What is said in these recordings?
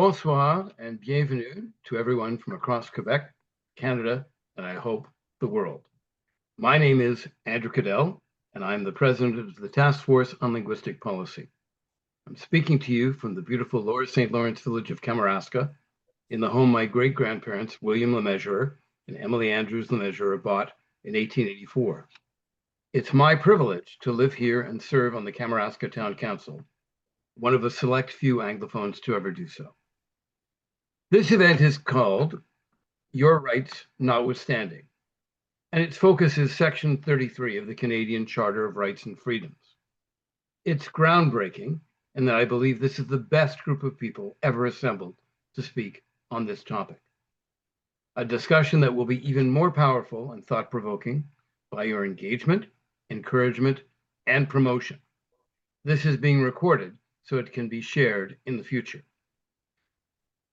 Bonsoir and bienvenue to everyone from across Quebec, Canada, and I hope the world. My name is Andrew Cadell, and I'm the president of the Task Force on Linguistic Policy. I'm speaking to you from the beautiful Lower St. Lawrence village of Kamouraska, in the home my great-grandparents, William Lemessurier and Emily Andrews Lemessurier, bought in 1884. It's my privilege to live here and serve on the Kamouraska Town Council, one of a select few Anglophones to ever do so. This event is called Your Rights Notwithstanding, and its focus is Section 33 of the Canadian Charter of Rights and Freedoms. It's groundbreaking, and that I believe this is the best group of people ever assembled to speak on this topic. A discussion that will be even more powerful and thought-provoking by your engagement, encouragement, and promotion. This is being recorded so it can be shared in the future.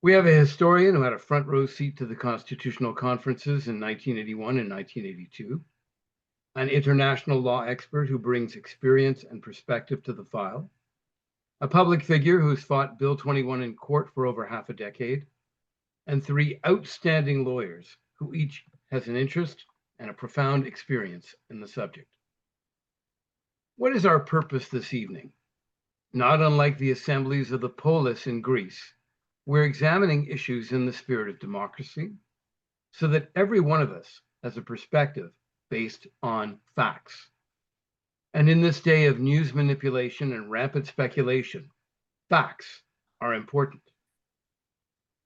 We have a historian who had a front row seat to the constitutional conferences in 1981 and 1982, an international law expert who brings experience and perspective to the file, a public figure who has fought Bill 21 in court for over half a decade, and three outstanding lawyers who each has an interest and a profound experience in the subject. What is our purpose this evening? Not unlike the assemblies of the polis in Greece, we're examining issues in the spirit of democracy so that every one of us has a perspective based on facts. And in this day of news manipulation and rampant speculation, facts are important.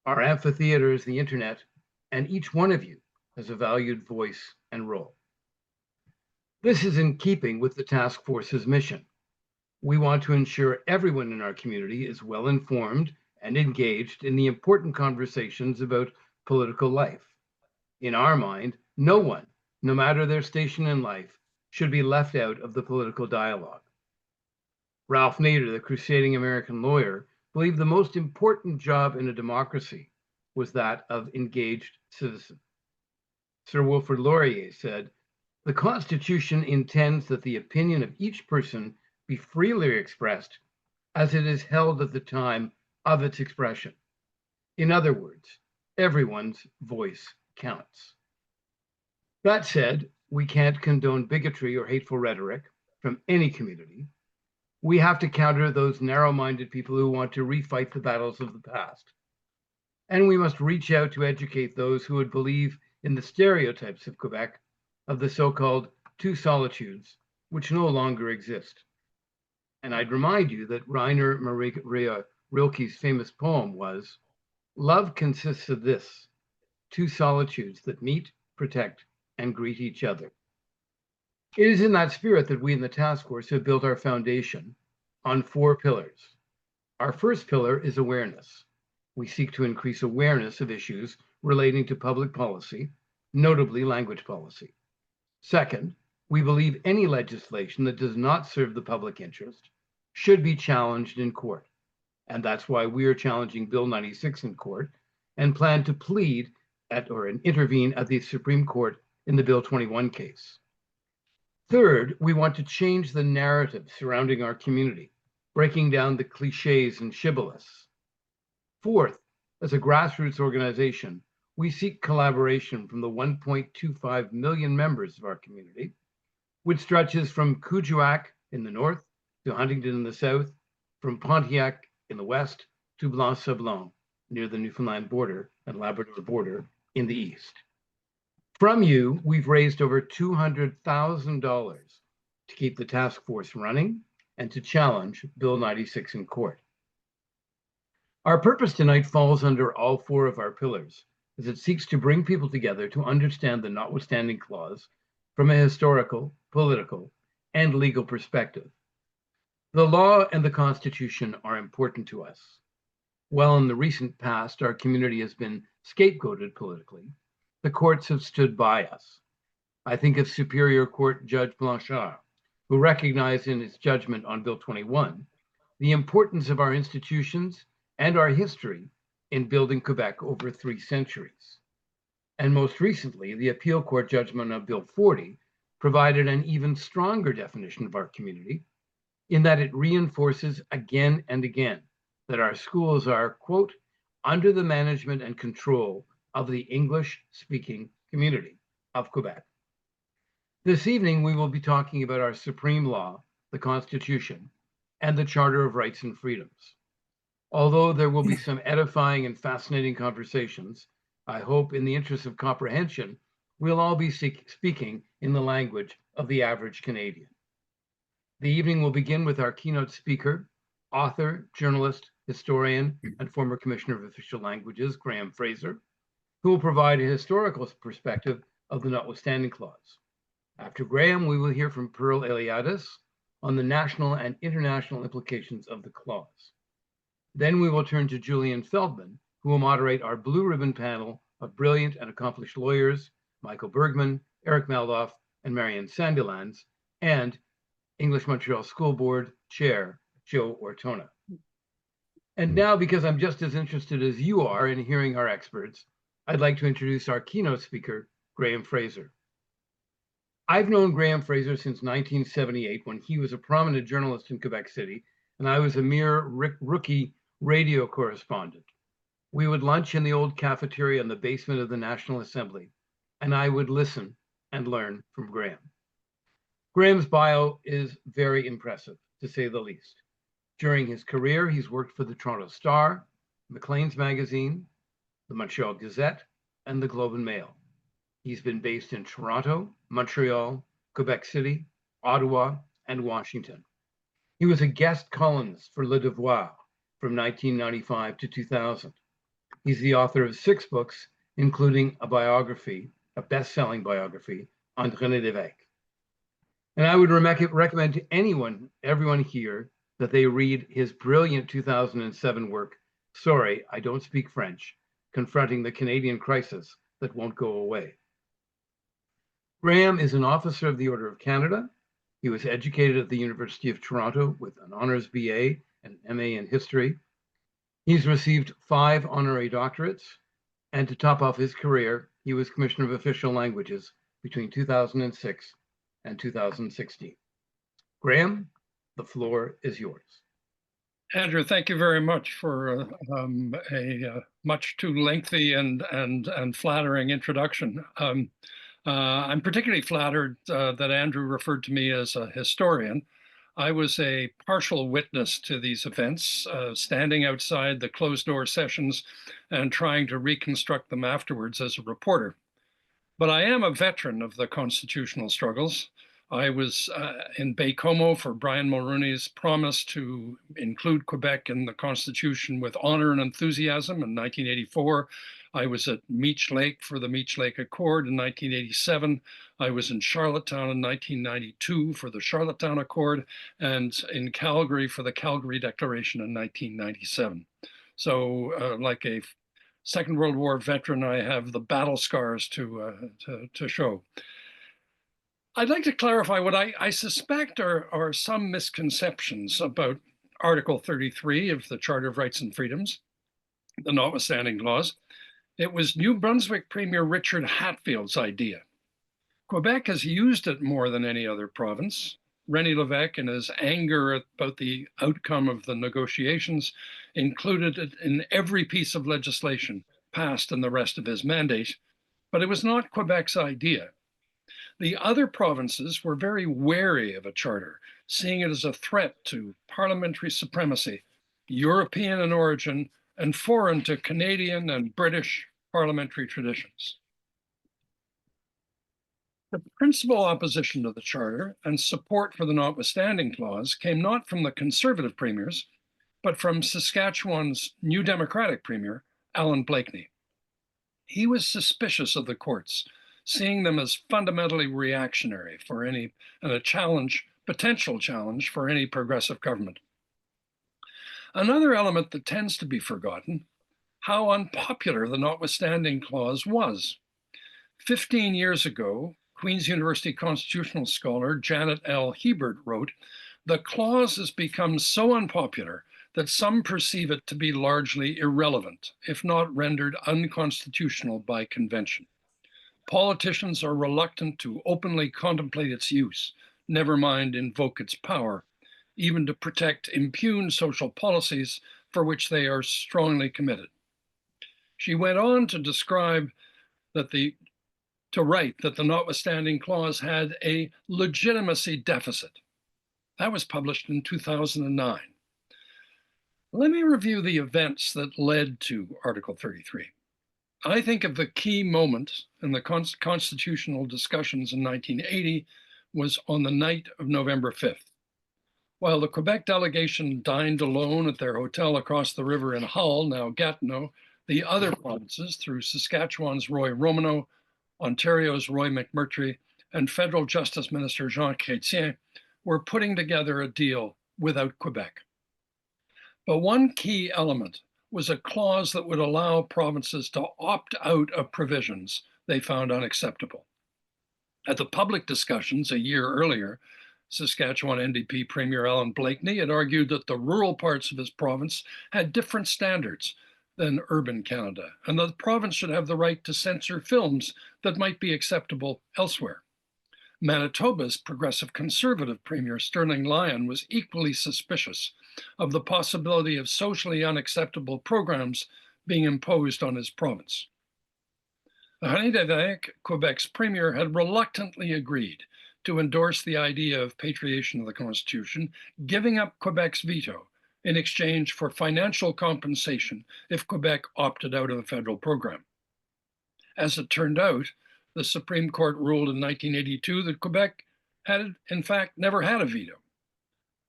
Our amphitheater is the internet, and each one of you has a valued voice and role. This is in keeping with the task force's mission. We want to ensure everyone in our community is well informed and engaged in the important conversations about political life. In our mind, no one, no matter their station in life, should be left out of the political dialogue. Ralph Nader, the crusading American lawyer, believed the most important job in a democracy was that of engaged citizen. Sir Wilfrid Laurier said, "The Constitution intends that the opinion of each person be freely expressed as it is held at the time of its expression. In other words, everyone's voice counts." That said, we can't condone bigotry or hateful rhetoric from any community. We have to counter those narrow-minded people who want to refight the battles of the past. And we must reach out to educate those who would believe in the stereotypes of Quebec, of the so-called two solitudes, which no longer exist. And I'd remind you that Rainer Maria Rilke's famous poem was, "Love consists of this, two solitudes that meet, protect, and greet each other." It is in that spirit that we in the task force have built our foundation on 4 pillars. Our first pillar is awareness. We seek to increase awareness of issues relating to public policy, notably language policy. Second, we believe any legislation that does not serve the public interest should be challenged in court. And that's why we are challenging Bill 96 in court and plan to plead or intervene at the Supreme Court in the Bill 21 case. Third, we want to change the narrative surrounding our community, breaking down the cliches and shibboleths. Fourth, as a grassroots organization, we seek collaboration from the 1.25 million members of our community, which stretches from Kuujjuaq in the north to Huntington in the south, from Pontiac in the west to Blanc-Sablon near the Newfoundland border and Labrador border in the east. From you, we've raised over $200,000 to keep the task force running and to challenge Bill 96 in court. Our purpose tonight falls under all 4 of our pillars, as it seeks to bring people together to understand the Notwithstanding Clause from a historical, political, and legal perspective. The law and the Constitution are important to us. While in the recent past our community has been scapegoated politically, the courts have stood by us. I think of Superior Court Judge Blanchard, who recognized in his judgment on Bill 21 the importance of our institutions and our history in building Quebec over 3 centuries. And most recently, the Appeal Court judgment on Bill 40 provided an even stronger definition of our community in that it reinforces again and again that our schools are, quote, under the management and control of the English-speaking community of Quebec. This evening, we will be talking about our supreme law, the Constitution, and the Charter of Rights and Freedoms. Although there will be some edifying and fascinating conversations, I hope in the interest of comprehension, we'll all be speaking in the language of the average Canadian. The evening will begin with our keynote speaker, author, journalist, historian, and former Commissioner of Official Languages, Graham Fraser, who will provide a historical perspective of the Notwithstanding Clause. After Graham, we will hear from Pearl Eliadis on the national and international implications of the clause. Then we will turn to Julian Feldman, who will moderate our blue ribbon panel of brilliant and accomplished lawyers, Michael Bergman, Eric Maldoff, and Marianne Sandilands, and English Montreal School Board Chair, Joe Ortona. And now, because I'm just as interested as you are in hearing our experts, I'd like to introduce our keynote speaker, Graham Fraser. I've known Graham Fraser since 1978 when he was a prominent journalist in Quebec City, and I was a mere rookie radio correspondent. We would lunch in the old cafeteria in the basement of the National Assembly, and I would listen and learn from Graham. Graham's bio is very impressive, to say the least. During his career, he's worked for the Toronto Star, Maclean's Magazine, the Montreal Gazette, and the Globe and Mail. He's been based in Toronto, Montreal, Quebec City, Ottawa, and Washington. He was a guest columnist for Le Devoir from 1995 to 2000. He's the author of 6 books, including a biography, a best-selling biography on René Lévesque. And I would recommend to everyone here, that they read his brilliant 2007 work, Sorry, I Don't Speak French, Confronting the Canadian Crisis That Won't Go Away. Graham is an officer of the Order of Canada. He was educated at the University of Toronto with an honors BA and MA in history. He's received 5 honorary doctorates, and to top off his career, he was Commissioner of Official Languages between 2006 and 2016. Graham, the floor is yours. Andrew, thank you very much for a much too lengthy and flattering introduction. I'm particularly flattered that Andrew referred to me as a historian. I was a partial witness to these events, standing outside the closed-door sessions and trying to reconstruct them afterwards as a reporter. But I am a veteran of the constitutional struggles. I was in Baie-Comeau for Brian Mulroney's promise to include Quebec in the Constitution with honor and enthusiasm in 1984. I was at Meech Lake for the Meech Lake Accord in 1987. I was in Charlottetown in 1992 for the Charlottetown Accord, and in Calgary for the Calgary Declaration in 1997. So like a Second World War veteran, I have the battle scars to show. I'd like to clarify what I suspect are some misconceptions about Article 33 of the Charter of Rights and Freedoms, the Notwithstanding Clause. It was New Brunswick Premier Richard Hatfield's idea. Quebec has used it more than any other province. René Lévesque, in his anger about the outcome of the negotiations, included it in every piece of legislation passed in the rest of his mandate, but it was not Quebec's idea. The other provinces were very wary of a charter, seeing it as a threat to parliamentary supremacy, European in origin, and foreign to Canadian and British parliamentary traditions. The principal opposition to the charter and support for the Notwithstanding Clause came not from the Conservative premiers, but from Saskatchewan's New Democratic premier, Alan Blakeney. He was suspicious of the courts, seeing them as fundamentally reactionary and a potential challenge for any progressive government. Another element that tends to be forgotten, how unpopular the Notwithstanding Clause was. 15 years ago, Queen's University constitutional scholar Janet L. Hebert wrote, "The clause has become so unpopular that some perceive it to be largely irrelevant, if not rendered unconstitutional by convention. Politicians are reluctant to openly contemplate its use, never mind invoke its power, even to protect impugned social policies for which they are strongly committed." She went on to describe to write that the Notwithstanding Clause had a legitimacy deficit. That was published in 2009. Let me review the events that led to Article 33. I think of the key moment in the constitutional discussions in 1980 was on the night of November 5th. While the Quebec delegation dined alone at their hotel across the river in Hull, now Gatineau, the other provinces, through Saskatchewan's Roy Romano, Ontario's Roy McMurtry, and Federal Justice Minister Jean Chrétien, were putting together a deal without Quebec. But one key element was a clause that would allow provinces to opt out of provisions they found unacceptable. At the public discussions a year earlier, Saskatchewan NDP Premier Alan Blakeney had argued that the rural parts of his province had different standards than urban Canada, and that the province should have the right to censor films that might be acceptable elsewhere. Manitoba's progressive conservative Premier Sterling Lyon was equally suspicious of the possibility of socially unacceptable programs being imposed on his province. René Lévesque, Quebec's Premier, had reluctantly agreed to endorse the idea of patriation of the Constitution, giving up Quebec's veto in exchange for financial compensation if Quebec opted out of the federal program. As it turned out, the Supreme Court ruled in 1982 that Quebec had, in fact, never had a veto.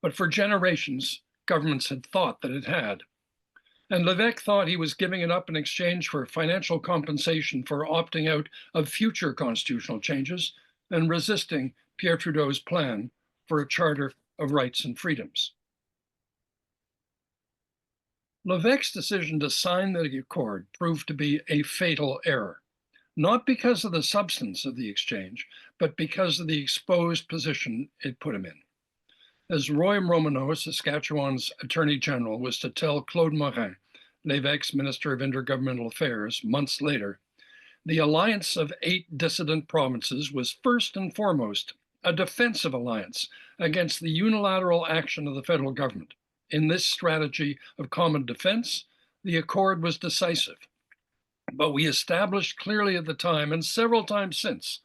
But for generations, governments had thought that it had. And Lévesque thought he was giving it up in exchange for financial compensation for opting out of future constitutional changes and resisting Pierre Trudeau's plan for a Charter of Rights and Freedoms. Lévesque's decision to sign the accord proved to be a fatal error, not because of the substance of the exchange, but because of the exposed position it put him in. As Roy Romano, Saskatchewan's Attorney General, was to tell Claude Morin, Lévesque's Minister of Intergovernmental Affairs, months later, the alliance of 8 dissident provinces was first and foremost a defensive alliance against the unilateral action of the federal government. In this strategy of common defense, the accord was decisive. But we established clearly at the time, and several times since,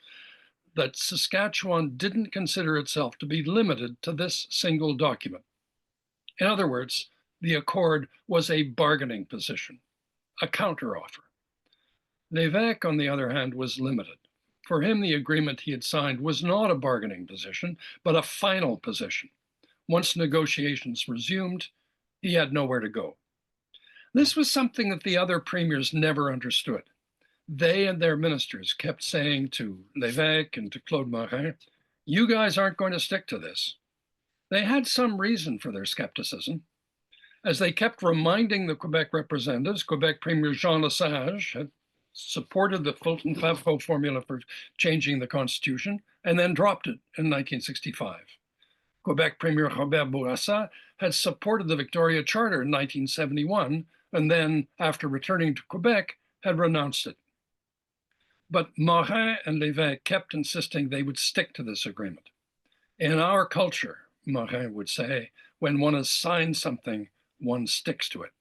that Saskatchewan didn't consider itself to be limited to this single document. In other words, the accord was a bargaining position, a counteroffer. Lévesque, on the other hand, was limited. For him, the agreement he had signed was not a bargaining position, but a final position. Once negotiations resumed, he had nowhere to go. This was something that the other premiers never understood. They and their ministers kept saying to Lévesque and to Claude Morin, "You guys aren't going to stick to this." They had some reason for their skepticism. As they kept reminding the Quebec representatives, Quebec Premier Jean Lesage had supported the Fulton-Clavco formula for changing the Constitution and then dropped it in 1965. Quebec Premier Robert Bourassa had supported the Victoria Charter in 1971, and then, after returning to Quebec, had renounced it. But Morin and Lévesque kept insisting they would stick to this agreement. In our culture, Morin would say, when one has signed something, one sticks to it.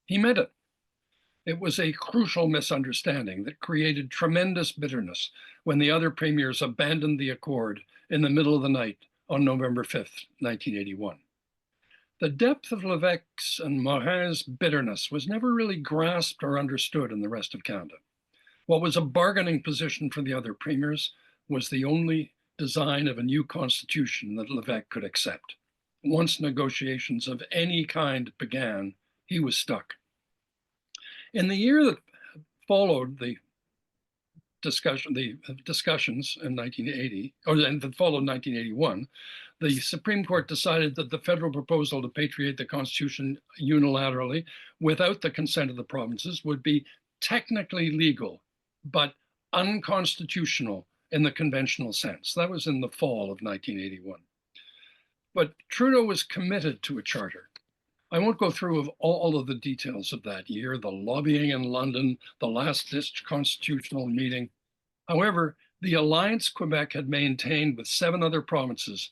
He meant it. It was a crucial misunderstanding that created tremendous bitterness when the other premiers abandoned the accord in the middle of the night on November 5th, 1981. The depth of Lévesque's and Morin's bitterness was never really grasped or understood in the rest of Canada. What was a bargaining position for the other premiers was the only design of a new constitution that Lévesque could accept. Once negotiations of any kind began, he was stuck. In the year that followed the discussions in 1980, or that followed 1981, the Supreme Court decided that the federal proposal to patriate the Constitution unilaterally without the consent of the provinces would be technically legal, but unconstitutional in the conventional sense. That was in the fall of 1981. But Trudeau was committed to a charter. I won't go through all of the details of that year, the lobbying in London, the last-ditch constitutional meeting. However, the alliance Quebec had maintained with 7 other provinces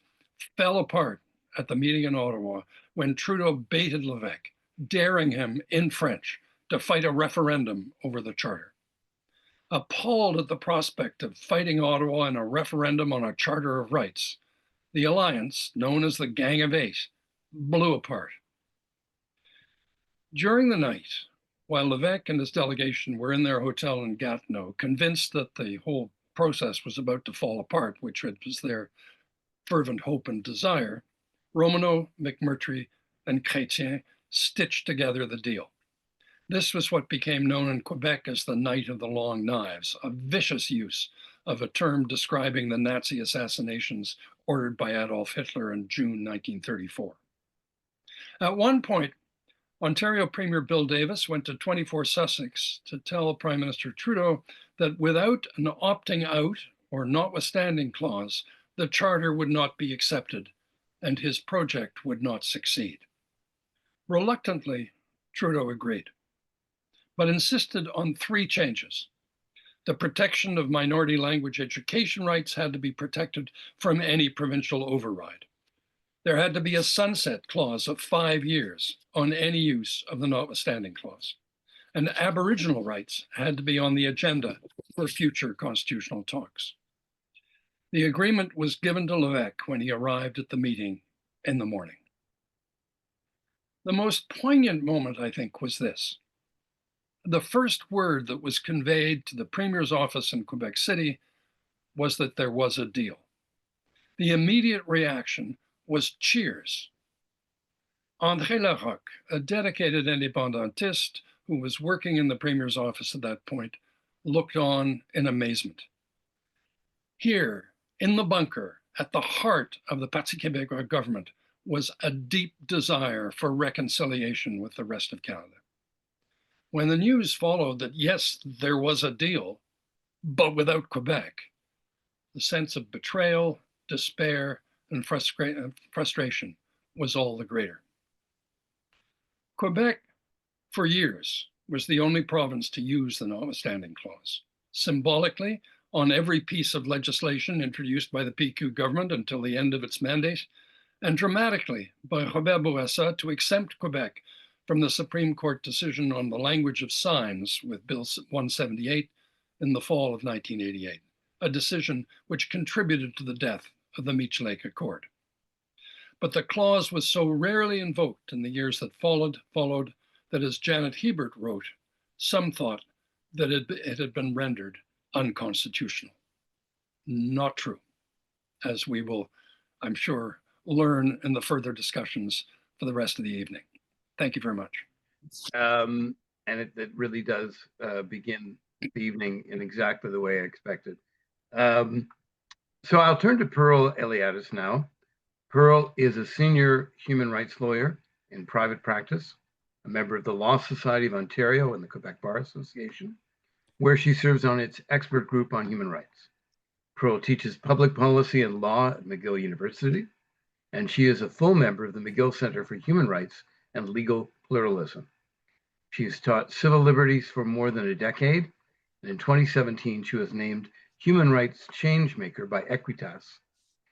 fell apart at the meeting in Ottawa when Trudeau baited Lévesque, daring him in French to fight a referendum over the charter. Appalled at the prospect of fighting Ottawa in a referendum on a Charter of Rights, the alliance, known as the Gang of Eight, blew apart. During the night, while Levesque and his delegation were in their hotel in Gatineau, convinced that the whole process was about to fall apart, which was their fervent hope and desire, Romano, McMurtry, and Chrétien stitched together the deal. This was what became known in Quebec as the Night of the Long Knives, a vicious use of a term describing the Nazi assassinations ordered by Adolf Hitler in June 1934. At one point, Ontario Premier Bill Davis went to 24 Sussex to tell Prime Minister Trudeau that without an opting out or notwithstanding clause, the charter would not be accepted and his project would not succeed. Reluctantly, Trudeau agreed, but insisted on three changes. The protection of minority language education rights had to be protected from any provincial override. There had to be a sunset clause of 5 years on any use of the notwithstanding clause. And Aboriginal rights had to be on the agenda for future constitutional talks. The agreement was given to Levesque when he arrived at the meeting in the morning. The most poignant moment, I think, was this. The first word that was conveyed to the Premier's office in Quebec City was that there was a deal. The immediate reaction was cheers. André Larocque, a dedicated independentist who was working in the Premier's office at that point, looked on in amazement. Here, in the bunker, at the heart of the Parti Québécois government, was a deep desire for reconciliation with the rest of Canada. When the news followed that, yes, there was a deal, but without Quebec, the sense of betrayal, despair, and frustration was all the greater. Quebec, for years, was the only province to use the notwithstanding clause. Symbolically, on every piece of legislation introduced by the PQ government until the end of its mandate, and dramatically by Robert Bourassa to exempt Quebec from the Supreme Court decision on the language of signs with Bill 178 in the fall of 1988, a decision which contributed to the death of the Meech Lake Accord. But the clause was so rarely invoked in the years that followed that, as Janet Hebert wrote, some thought that it had been rendered unconstitutional. Not true, as we will, I'm sure, learn in the further discussions for the rest of the evening. Thank you very much. And it really does begin the evening in exactly the way I expected. So I'll turn to Pearl Eliadis now. Pearl is a senior human rights lawyer in private practice, a member of the Law Society of Ontario and the Quebec Bar Association, where she serves on its expert group on human rights. Pearl teaches public policy and law at McGill University, and she is a full member of the McGill Center for Human Rights and Legal Pluralism. She has taught civil liberties for more than a decade, and in 2017, she was named Human Rights Changemaker by Equitas,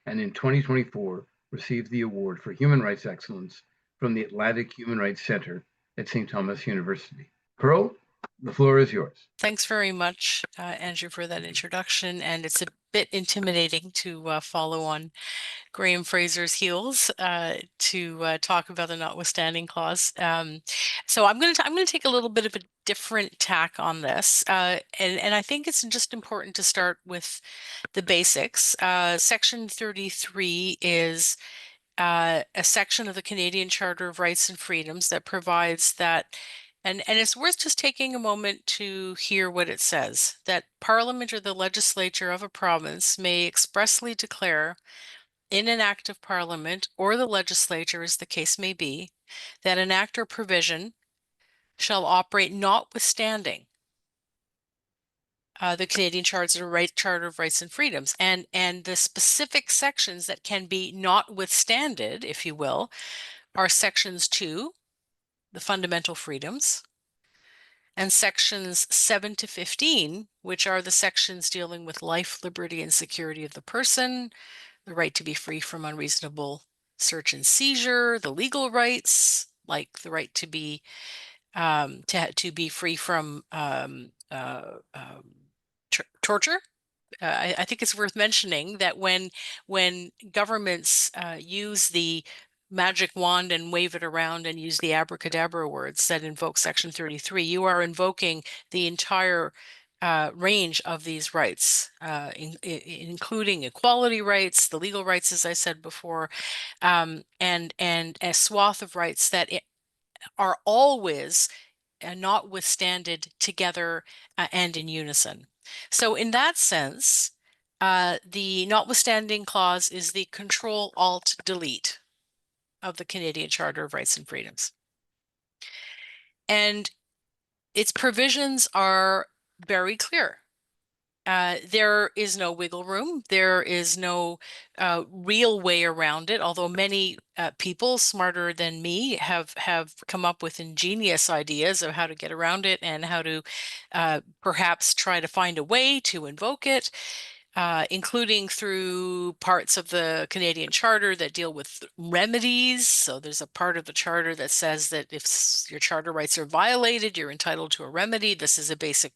and in 2024, received the Award for Human Rights Excellence from the Atlantic Human Rights Center at St. Thomas University. Pearl, the floor is yours. Thanks very much, Andrew, for that introduction. And it's a bit intimidating to follow on Graham Fraser's heels to talk about the notwithstanding clause. So I'm going to take a little bit of a different tack on this, and I think it's just important to start with the basics. Section 33 is a section of the Canadian Charter of Rights and Freedoms that provides that, and it's worth just taking a moment to hear what it says, that Parliament or the legislature of a province may expressly declare in an act of Parliament or the legislature, as the case may be, that an act or provision shall operate notwithstanding the Canadian Charter of Rights and Freedoms, and the specific sections that can be notwithstanded, if you will, are sections 2, the fundamental freedoms, and sections 7 to 15, which are the sections dealing with life, liberty, and security of the person, the right to be free from unreasonable search and seizure, the legal rights, like the right to be to be free from torture. I think it's worth mentioning that when governments use the magic wand and wave it around and use the abracadabra words that invoke Section 33, you are invoking the entire range of these rights, including equality rights, the legal rights, as I said before, and a swath of rights that are always notwithstanded together and in unison. So in that sense, the notwithstanding clause is the Control-Alt-Delete of the Canadian Charter of Rights and Freedoms. And its provisions are very clear. There is no wiggle room. There is no real way around it, although many people smarter than me have come up with ingenious ideas of how to get around it and how to perhaps try to find a way to invoke it. Including through parts of the Canadian Charter that deal with remedies. So there's a part of the Charter that says that if your charter rights are violated, you're entitled to a remedy. This is a basic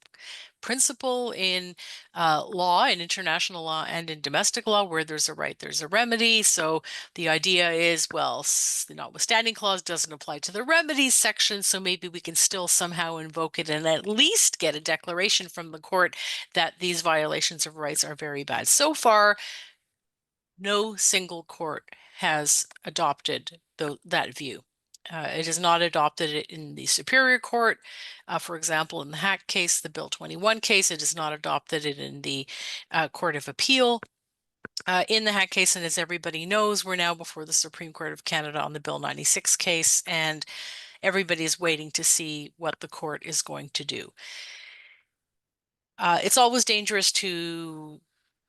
principle in law, in international law, and in domestic law. Where there's a right, there's a remedy. So the idea is, well, the notwithstanding clause doesn't apply to the remedies section, so maybe we can still somehow invoke it and at least get a declaration from the court that these violations of rights are very bad. So far, no single court has adopted that view. It has not adopted it in the Superior Court. For example, in the Hack case, the Bill 21 case, it has not adopted it in the Court of Appeal. In the Hack case, and as everybody knows, we're now before the Supreme Court of Canada on the Bill 96 case, and everybody is waiting to see what the court is going to do. It's always dangerous to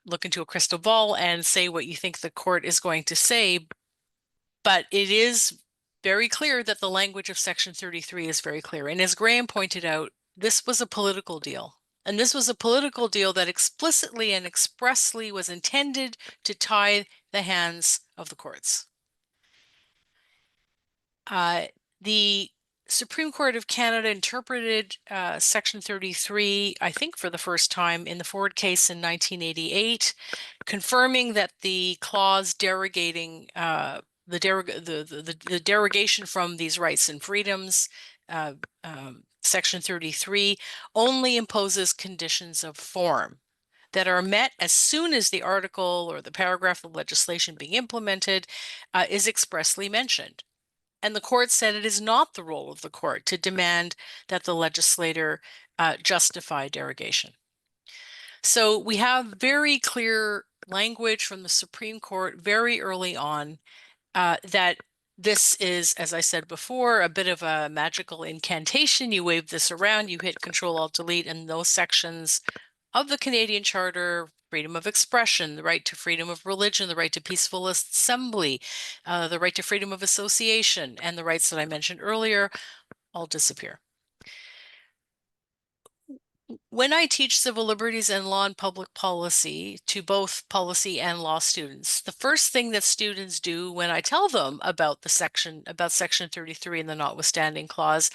look into a crystal ball and say what you think the court is going to say, but it is very clear that the language of Section 33 is very clear. And as Graham pointed out, this was a political deal. And this was a political deal that explicitly and expressly was intended to tie the hands of the courts. The Supreme Court of Canada interpreted Section 33, I think, for the first time in the Ford case in 1988, confirming that the clause derogating the derogation from these rights and freedoms, Section 33, only imposes conditions of form that are met as soon as the article or the paragraph of legislation being implemented is expressly mentioned. And the court said it is not the role of the court to demand that the legislator justify derogation. So we have very clear language from the Supreme Court very early on that this is, as I said before, a bit of a magical incantation. You wave this around, you hit Control-Alt-Delete, and those sections of the Canadian Charter, freedom of expression, the right to freedom of religion, the right to peaceful assembly, the right to freedom of association, and the rights that I mentioned earlier all disappear. When I teach civil liberties and law and public policy to both policy and law students, the first thing that students do when I tell them about Section 33 and the notwithstanding clause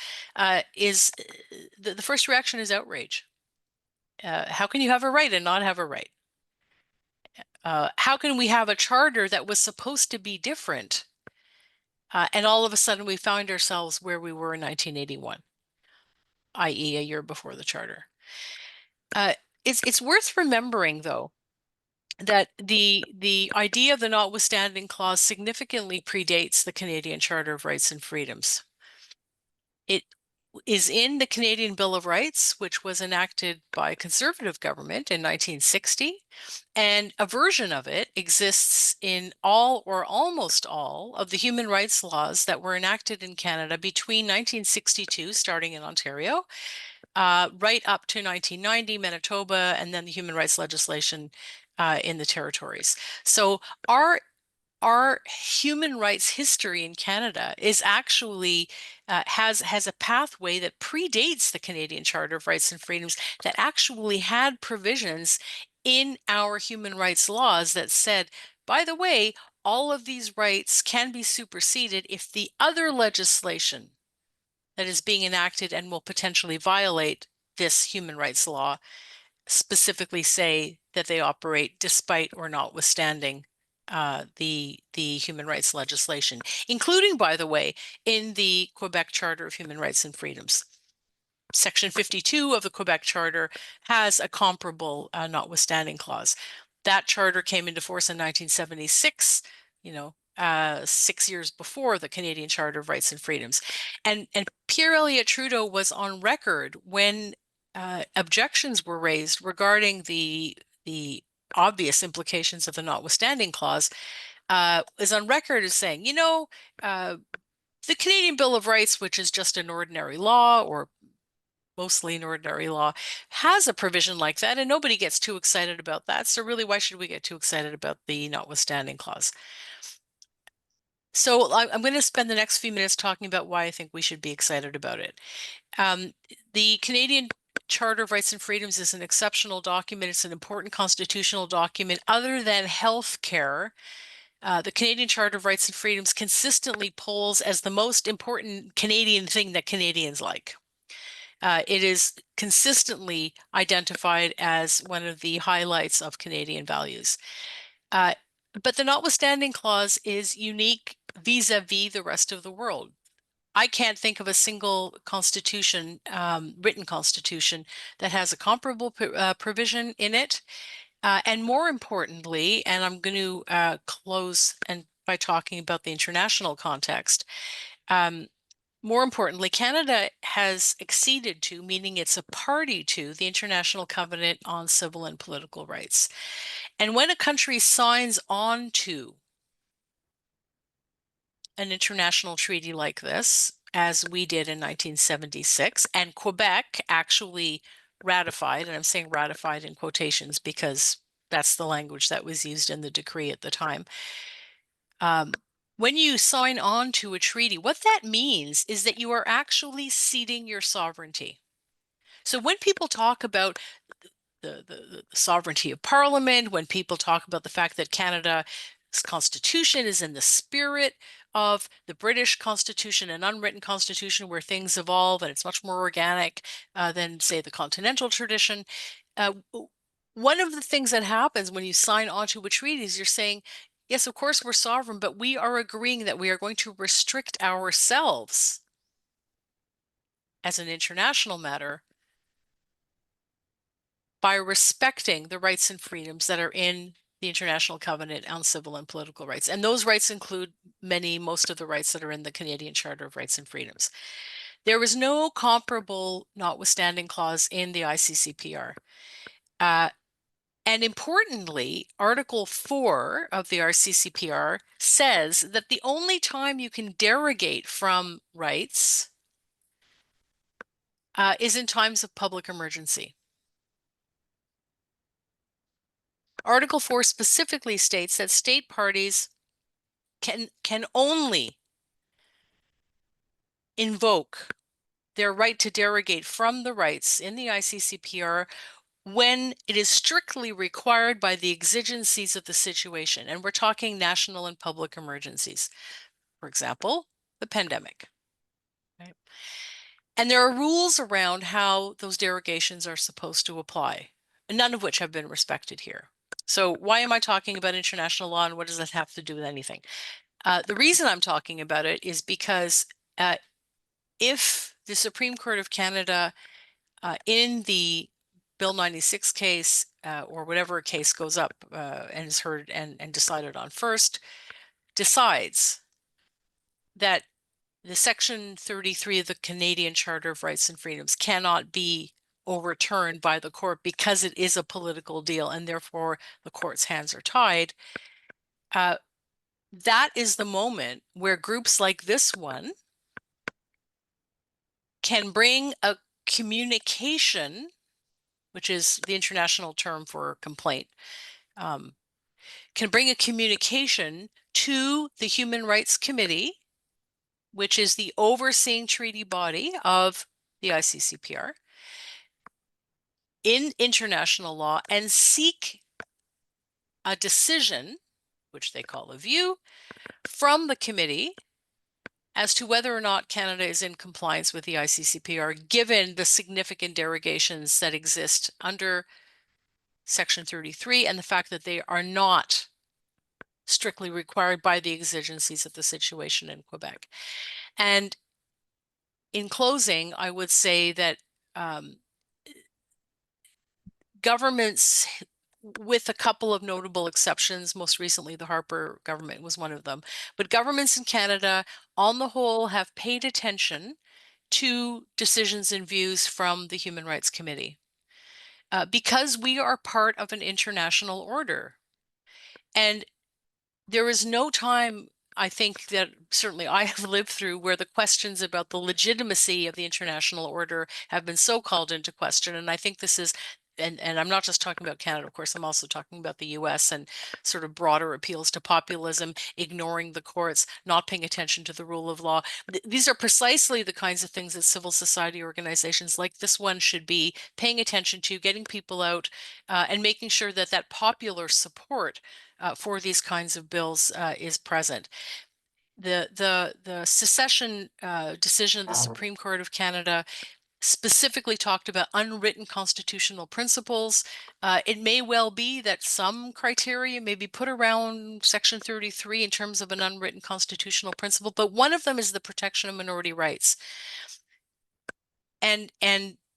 is the first reaction is outrage. How can you have a right and not have a right? How can we have a charter that was supposed to be different? And all of a sudden we found ourselves where we were in 1981, i.e. a year before the charter. It's worth remembering, though, that the idea of the notwithstanding clause significantly predates the Canadian Charter of Rights and Freedoms. It is in the Canadian Bill of Rights, which was enacted by a Conservative government in 1960, and a version of it exists in all or almost all of the human rights laws that were enacted in Canada between 1962, starting in Ontario, right up to 1990, Manitoba, and then the human rights legislation in the territories. So our human rights history in Canada is actually has a pathway that predates the Canadian Charter of Rights and Freedoms, that actually had provisions in our human rights laws that said, by the way, all of these rights can be superseded if the other legislation that is being enacted and will potentially violate this human rights law specifically say that they operate despite or notwithstanding the human rights legislation, including, by the way, in the Quebec Charter of Human Rights and Freedoms. Section 52 of the Quebec Charter has a comparable notwithstanding clause. That charter came into force in 1976, 6 years before the Canadian Charter of Rights and Freedoms. And Pierre Elliott Trudeau was on record when objections were raised regarding the obvious implications of the notwithstanding clause, is on record as saying, the Canadian Bill of Rights, which is just an ordinary law, or mostly an ordinary law, has a provision like that, and nobody gets too excited about that. So really, why should we get too excited about the notwithstanding clause? So I'm going to spend the next few minutes talking about why I think we should be excited about it. The Canadian Charter of Rights and Freedoms is an exceptional document. It's an important constitutional document. Other than health care, the Canadian Charter of Rights and Freedoms consistently polls as the most important Canadian thing that Canadians like. It is consistently identified as one of the highlights of Canadian values. But the notwithstanding clause is unique vis-a-vis the rest of the world. I can't think of a single constitution, written constitution, that has a comparable provision in it. And more importantly, and I'm going to close by talking about the international context, more importantly, Canada has acceded to, meaning it's a party to, the International Covenant on Civil and Political Rights. And when a country signs on to an international treaty like this, as we did in 1976, and Quebec actually ratified, and I'm saying ratified in quotations because that's the language that was used in the decree at the time. When you sign on to a treaty, what that means is that you are actually ceding your sovereignty. So when people talk about the sovereignty of Parliament, when people talk about the fact that Canada's constitution is in the spirit of the British Constitution, an unwritten constitution where things evolve and it's much more organic than, say, the continental tradition. One of the things that happens when you sign onto a treaty is you're saying, yes, of course we're sovereign, but we are agreeing that we are going to restrict ourselves as an international matter by respecting the rights and freedoms that are in the International Covenant on Civil and Political Rights. And those rights include most of the rights that are in the Canadian Charter of Rights and Freedoms. There was no comparable notwithstanding clause in the ICCPR. And importantly, Article 4 of the RCCPR says that the only time you can derogate from rights is in times of public emergency. Article 4 specifically states that state parties can only invoke their right to derogate from the rights in the ICCPR when it is strictly required by the exigencies of the situation. And we're talking national and public emergencies. For example, the pandemic. Right? And there are rules around how those derogations are supposed to apply, none of which have been respected here. So why am I talking about international law, and what does that have to do with anything? The reason I'm talking about it is because if the Supreme Court of Canada in the Bill 96 case, or whatever case goes up and is heard and decided on first, decides that the Section 33 of the Canadian Charter of Rights and Freedoms cannot be overturned by the court because it is a political deal and therefore the court's hands are tied, that is the moment where groups like this one can bring a communication, which is the international term for complaint, can bring a communication to the Human Rights Committee, which is the overseeing treaty body of the ICCPR, in international law, and seek a decision, which they call a view, from the committee as to whether or not Canada is in compliance with the ICCPR, given the significant derogations that exist under Section 33 and the fact that they are not strictly required by the exigencies of the situation in Quebec. And in closing, I would say that governments, with a couple of notable exceptions, most recently the Harper government was one of them, but governments in Canada, on the whole, have paid attention to decisions and views from the Human Rights Committee because we are part of an international order. And there is no time, I think, that certainly I have lived through where the questions about the legitimacy of the international order have been so called into question. And I think this is, and I'm not just talking about Canada, of course, I'm also talking about the US and sort of broader appeals to populism, ignoring the courts, not paying attention to the rule of law. These are precisely the kinds of things that civil society organizations like this one should be paying attention to, getting people out and making sure that that popular support for these kinds of bills is present. The secession decision of the Supreme Court of Canada specifically talked about unwritten constitutional principles. It may well be that some criteria may be put around Section 33 in terms of an unwritten constitutional principle, but one of them is the protection of minority rights. And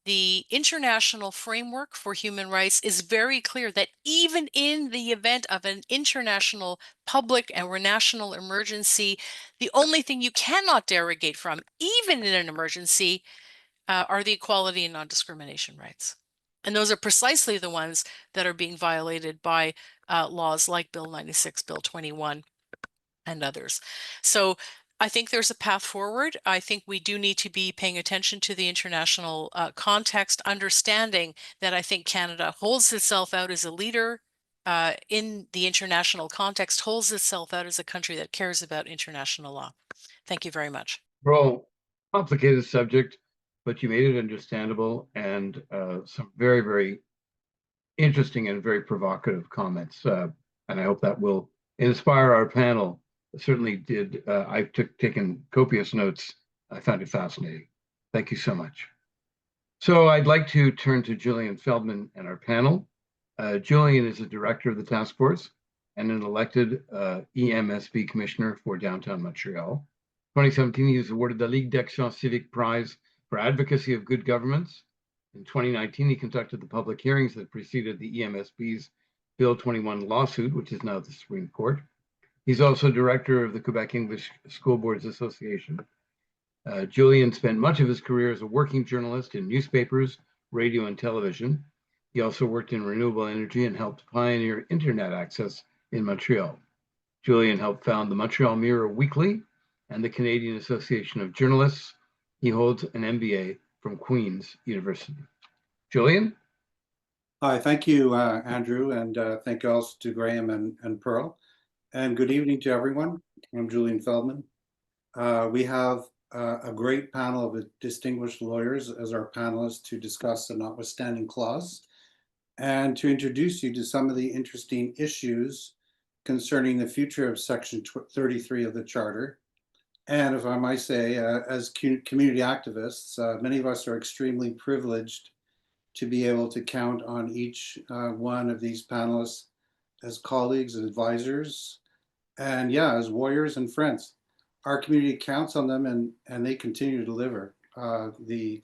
the international framework for human rights is very clear that even in the event of an international public or national emergency, the only thing you cannot derogate from, even in an emergency, are the equality and non-discrimination rights. And those are precisely the ones that are being violated by laws like Bill 96, Bill 21, and others. So I think there's a path forward. I think we do need to be paying attention to the international context, understanding that I think Canada holds itself out as a leader in the international context, holds itself out as a country that cares about international law. Thank you very much. Well, complicated subject, but you made it understandable, and some very, very interesting and very provocative comments. And I hope that will inspire our panel. It certainly did. I've taken copious notes. I found it fascinating. Thank you so much. So I'd like to turn to Julian Feldman and our panel. Julian is a director of the task force and an elected EMSB commissioner for downtown Montreal. 2017, he was awarded the Ligue d'Action Civique Prize for Advocacy of Good Governments. In 2019, he conducted the public hearings that preceded the EMSB's Bill 21 lawsuit, which is now the Supreme Court. He's also director of the Quebec English School Boards Association. Julian spent much of his career as a working journalist in newspapers, radio, and television. He also worked in renewable energy and helped pioneer internet access in Montreal. Julian helped found the Montreal Mirror Weekly and the Canadian Association of Journalists. He holds an MBA from Queen's University. Julian? Hi, thank you, Andrew, and thank you also to Graham and Pearl. And good evening to everyone. I'm Julian Feldman. We have a great panel of distinguished lawyers as our panelists to discuss the Notwithstanding Clause and to introduce you to some of the interesting issues concerning the future of Section 33 of the Charter. And if I might say, as community activists, many of us are extremely privileged to be able to count on each one of these panelists as colleagues and advisors, and yeah, as warriors and friends. Our community counts on them, and they continue to deliver. The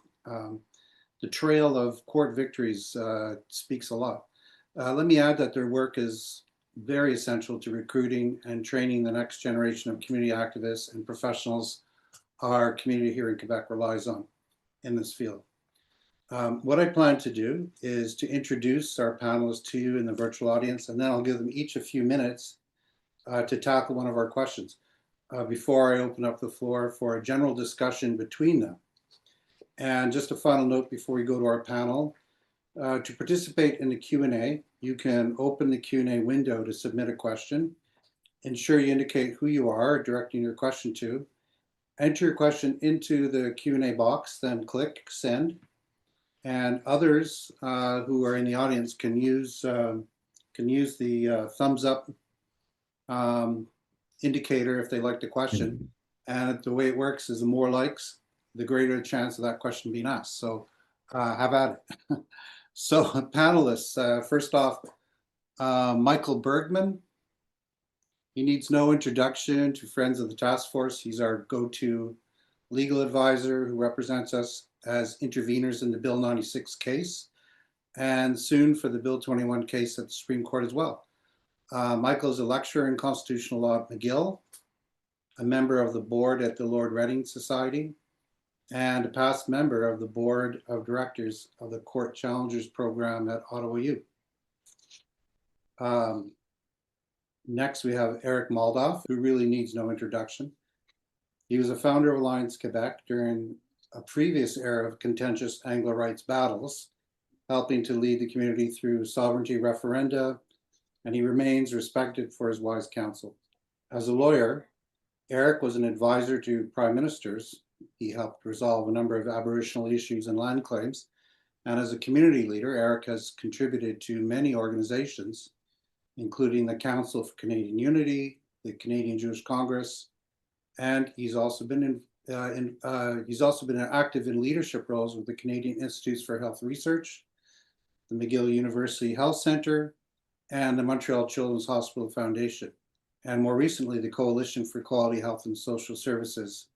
trail of court victories speaks a lot. Let me add that their work is very essential to recruiting and training the next generation of community activists and professionals our community here in Quebec relies on in this field. What I plan to do is to introduce our panelists to you in the virtual audience, and then I'll give them each a few minutes to tackle one of our questions before I open up the floor for a general discussion between them. And just a final note before we go to our panel, to participate in the Q&A, you can open the Q&A window to submit a question. Ensure you indicate who you are directing your question to. Enter your question into the Q&A box, then click send. And others who are in the audience can use the thumbs up indicator if they like the question And the way it works is the more likes, the greater the chance of that question being asked. So have at it. So panelists, first off, Michael Bergman. He needs no introduction to friends of the task force. He's our go-to legal advisor who represents us as interveners in the Bill 96 case, and soon for the Bill 21 case at the Supreme Court as well. Michael is a lecturer in constitutional law at McGill, a member of the board at the Lord Reading Society, and a past member of the board of directors of the Court Challengers Program at Ottawa U. Next, we have Eric Moldoff, who really needs no introduction. He was a founder of Alliance Quebec during a previous era of contentious Anglo rights battles, helping to lead the community through sovereignty referenda, and he remains respected for his wise counsel. As a lawyer, Eric was an advisor to prime ministers. He helped resolve a number of Aboriginal issues and land claims. And as a community leader, Eric has contributed to many organizations, including the Council for Canadian Unity, the Canadian Jewish Congress, and he's also been active in leadership roles with the Canadian Institutes for Health Research, the McGill University Health Centre, and the Montreal Children's Hospital Foundation, and more recently, the Coalition for Quality Health and Social Services,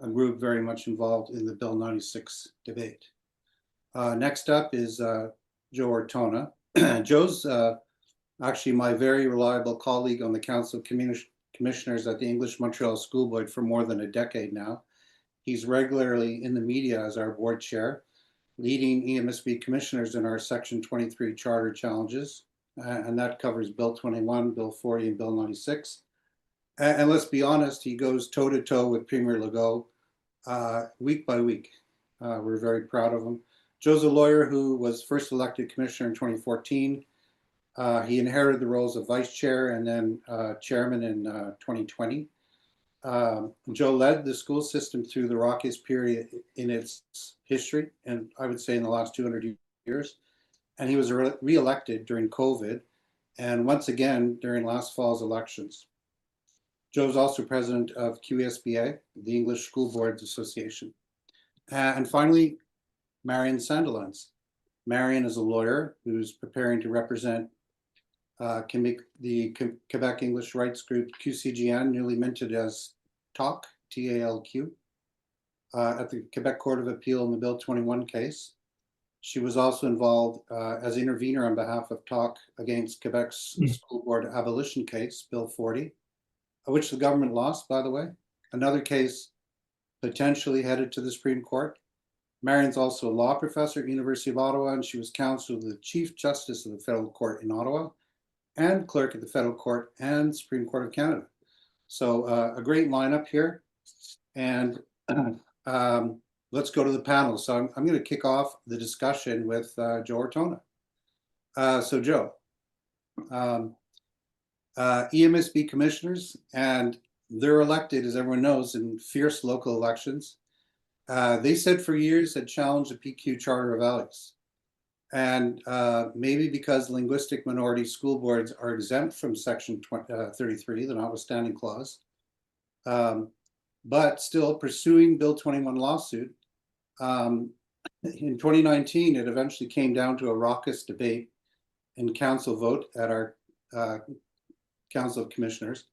a group very much involved in the Bill 96 debate. Next up is Joe Ortona. Joe's actually my very reliable colleague on the Council of Commissioners at the English Montreal School Board for more than a decade now. He's regularly in the media as our board chair, leading EMSB commissioners in our Section 23 charter challenges, and that covers Bill 21, Bill 40, and Bill 96. And let's be honest, he goes toe-to-toe with Premier Legault week by week. We're very proud of him. Joe's a lawyer who was first elected commissioner in 2014. He inherited the roles of vice chair and then chairman in 2020. Joe led the school system through the rockiest period in its history, and I would say in the last 200 years. And he was re-elected during COVID and once again during last fall's elections. Joe's also president of QESBA, the English School Boards Association. And finally, Marion Sandilands. Marion is a lawyer who's preparing to represent the Quebec English Rights Group, QCGN, newly minted as TALQ, T-A-L-Q, at the Quebec Court of Appeal in the Bill 21 case. She was also involved as intervener on behalf of TALQ against Quebec's school board abolition case, Bill 40, which the government lost, by the way. Another case potentially headed to the Supreme Court. Marion's also a law professor at University of Ottawa, and she was counsel to the Chief Justice of the Federal Court in Ottawa and clerk at the Federal Court and Supreme Court of Canada. So a great lineup here. And let's go to the panel. So I'm going to kick off the discussion with Joe Ortona. So Joe, EMSB commissioners, and they're elected, as everyone knows, in fierce local elections. They said for years had challenged the PQ Charter of Values. And maybe because linguistic minority school boards are exempt from Section 33, the Notwithstanding Clause, but still pursuing Bill 21 lawsuit. In 2019, it eventually came down to a raucous debate and council vote at our Council of Commissioners.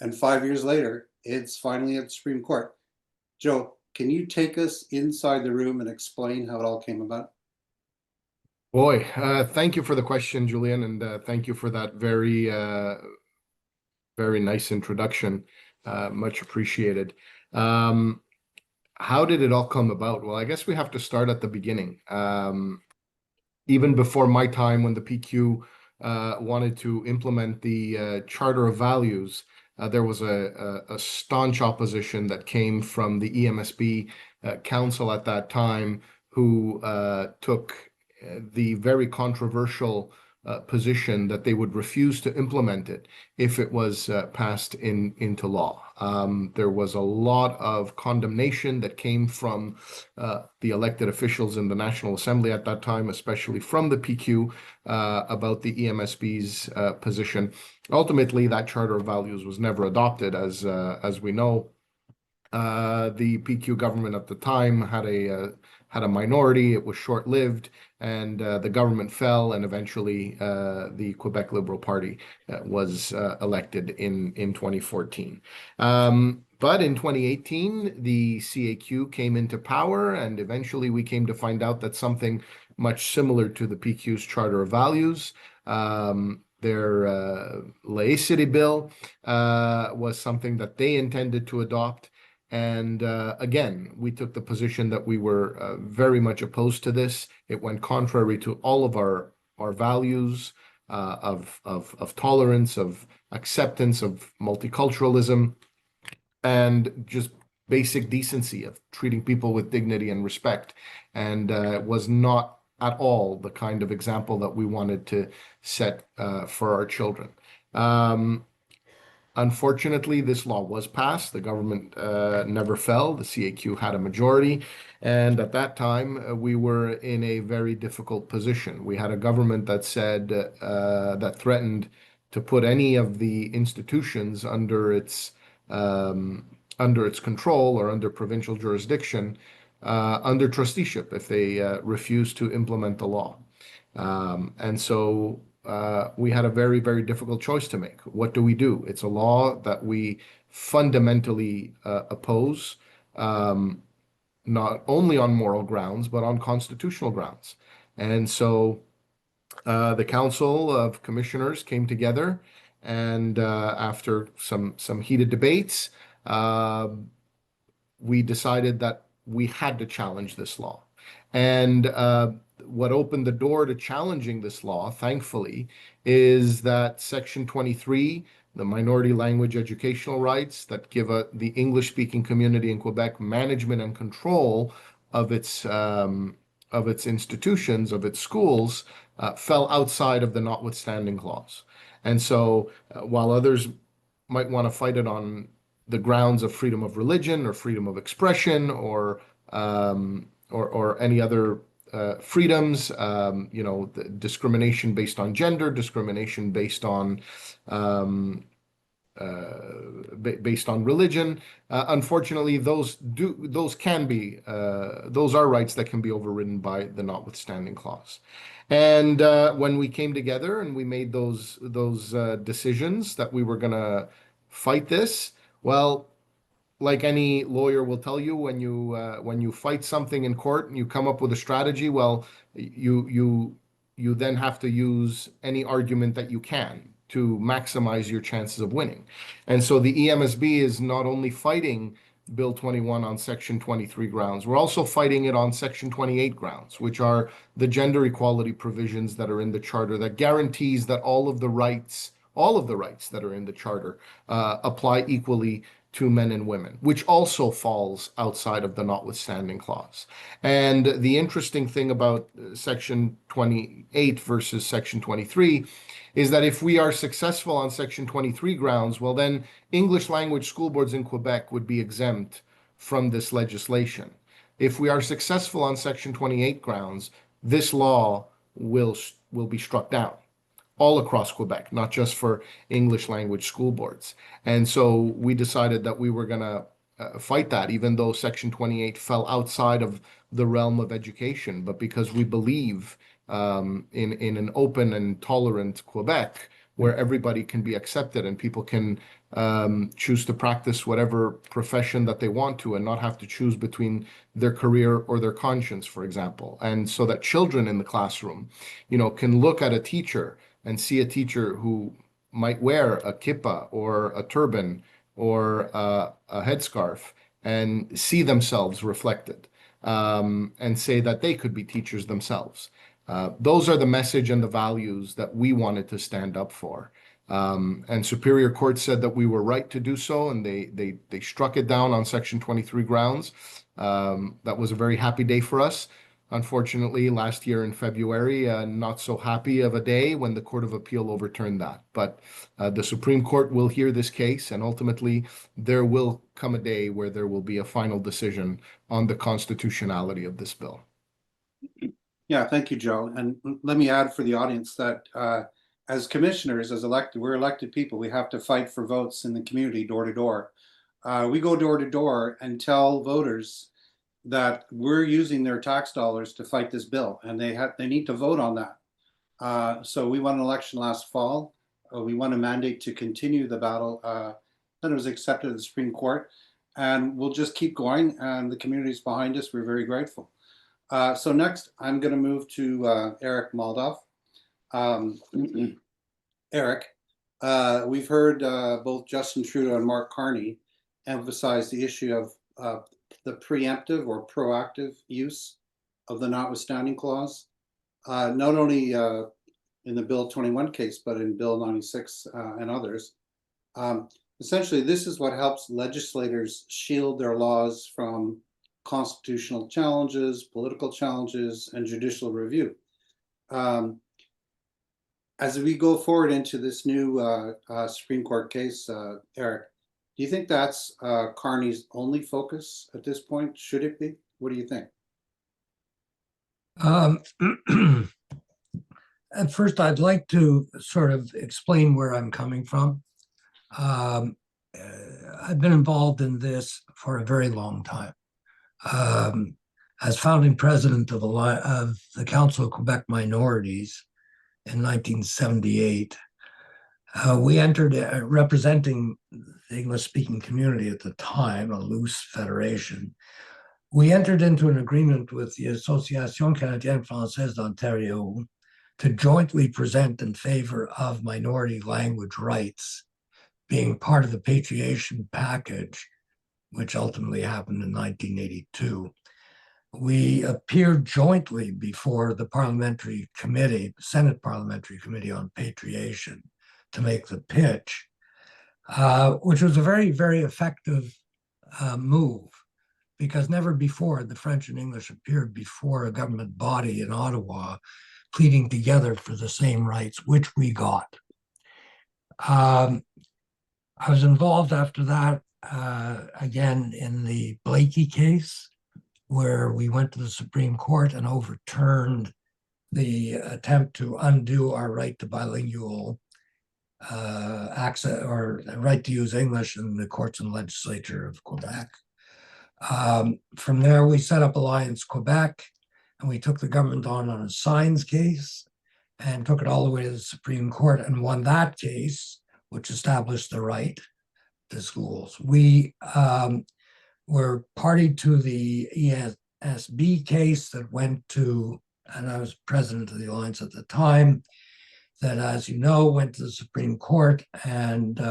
And 5 years later, it's finally at the Supreme Court. Joe, can you take us inside the room and explain how it all came about? Boy, thank you for the question, Julian, and thank you for that very, very nice introduction. Much appreciated. How did it all come about? Well, I guess we have to start at the beginning. Even before my time, when the PQ wanted to implement the Charter of Values, there was a staunch opposition that came from the EMSB Council at that time, who took the very controversial position that they would refuse to implement it if it was passed into law. There was a lot of condemnation that came from the elected officials in the National Assembly at that time, especially from the PQ, about the EMSB's position. Ultimately, that Charter of Values was never adopted, as we know. The PQ government at the time had a minority. It was short-lived, and the government fell, and eventually the Quebec Liberal Party was elected in 2014. But in 2018, the CAQ came into power, and eventually we came to find out that something much similar to the PQ's Charter of Values, their laicity bill, was something that they intended to adopt. And again, we took the position that we were very much opposed to this. It went contrary to all of our values of tolerance, of acceptance, of multiculturalism, and just basic decency of treating people with dignity and respect. And it was not at all the kind of example that we wanted to set for our children. Unfortunately, this law was passed. The government never fell. The CAQ had a majority. And at that time, we were in a very difficult position. We had a government that said, that threatened to put any of the institutions under its control or under provincial jurisdiction, under trusteeship if they refused to implement the law. And so we had a very, very difficult choice to make. What do we do? It's a law that we fundamentally oppose, not only on moral grounds, but on constitutional grounds. And so the Council of Commissioners came together, and after some heated debates, we decided that we had to challenge this law. And what opened the door to challenging this law, thankfully, is that Section 23, the minority language educational rights that give the English-speaking community in Quebec management and control of its institutions, of its schools, fell outside of the Notwithstanding Clause. And so while others might want to fight it on the grounds of freedom of religion or freedom of expression or any other freedoms, the discrimination based on gender, discrimination based on religion. Unfortunately, those are rights that can be overridden by the Notwithstanding Clause. And when we came together and we made those decisions that we were going to fight this, well, like any lawyer will tell you, when you fight something in court and you come up with a strategy, well, you then have to use any argument that you can to maximize your chances of winning. And so the EMSB is not only fighting Bill 21 on Section 23 grounds, we're also fighting it on Section 28 grounds, which are the gender equality provisions that are in the Charter that guarantees that all of the rights that are in the Charter apply equally to men and women, which also falls outside of the Notwithstanding Clause. And the interesting thing about Section 28 versus Section 23 is that if we are successful on Section 23 grounds, well, then English language school boards in Quebec would be exempt from this legislation. If we are successful on Section 28 grounds, this law will be struck down all across Quebec, not just for English language school boards. And so we decided that we were going to fight that, even though Section 28 fell outside of the realm of education. But because we believe in an open and tolerant Quebec, where everybody can be accepted and people can choose to practice whatever profession that they want to and not have to choose between their career or their conscience, for example. And so that children in the classroom, can look at a teacher and see a teacher who might wear a kippah or a turban or a headscarf and see themselves reflected, and say that they could be teachers themselves. Those are the message and the values that we wanted to stand up for. And Superior Court said that we were right to do so, and they struck it down on Section 23 grounds. That was a very happy day for us. Unfortunately, last year in February, not so happy of a day when the Court of Appeal overturned that. But the Supreme Court will hear this case, and ultimately there will come a day where there will be a final decision on the constitutionality of this bill. Yeah, thank you, Joe. And let me add for the audience that as commissioners, we're elected people, we have to fight for votes in the community door to door. we go door to door and tell voters that we're using their tax dollars to fight this bill, and they need to vote on that. So we won an election last fall. We won a mandate to continue the battle. Then it was accepted at the Supreme Court, and we'll just keep going. And the community's behind us. We're very grateful. So next, I'm going to move to Eric Moldoff. Eric, we've heard both Justin Trudeau and Mark Carney emphasize the issue of the preemptive or proactive use of the Notwithstanding Clause, not only in the Bill 21 case, but in Bill 96 and others. Essentially, this is what helps legislators shield their laws from constitutional challenges, political challenges, and judicial review. As we go forward into this new Supreme Court case, Eric, do you think that's Carney's only focus at this point? Should it be? What do you think? At first, I'd like to sort of explain where I'm coming from. I've been involved in this for a very long time. As founding president of the Council of Quebec Minorities in 1978, we entered, representing the English-speaking community at the time, a loose federation. We entered into an agreement with the Association Canadienne Française d'Ontario to jointly present in favor of minority language rights, being part of the patriation package, which ultimately happened in 1982. We appeared jointly before the parliamentary committee, Senate Parliamentary Committee on Patriation, to make the pitch, which was a very, very effective move, because never before had the French and English appeared before a government body in Ottawa pleading together for the same rights, which we got. I was involved after that, again, in the Blakey case, where we went to the Supreme Court and overturned the attempt to undo our right to bilingual access or right to use English in the courts and legislature of Quebec. From there, we set up Alliance Quebec, and we took the government on a signs case and took it all the way to the Supreme Court and won that case, which established the right to schools. We were party to the ESB case that went to, and I was president of the Alliance at the time, that, as you know, went to the Supreme Court and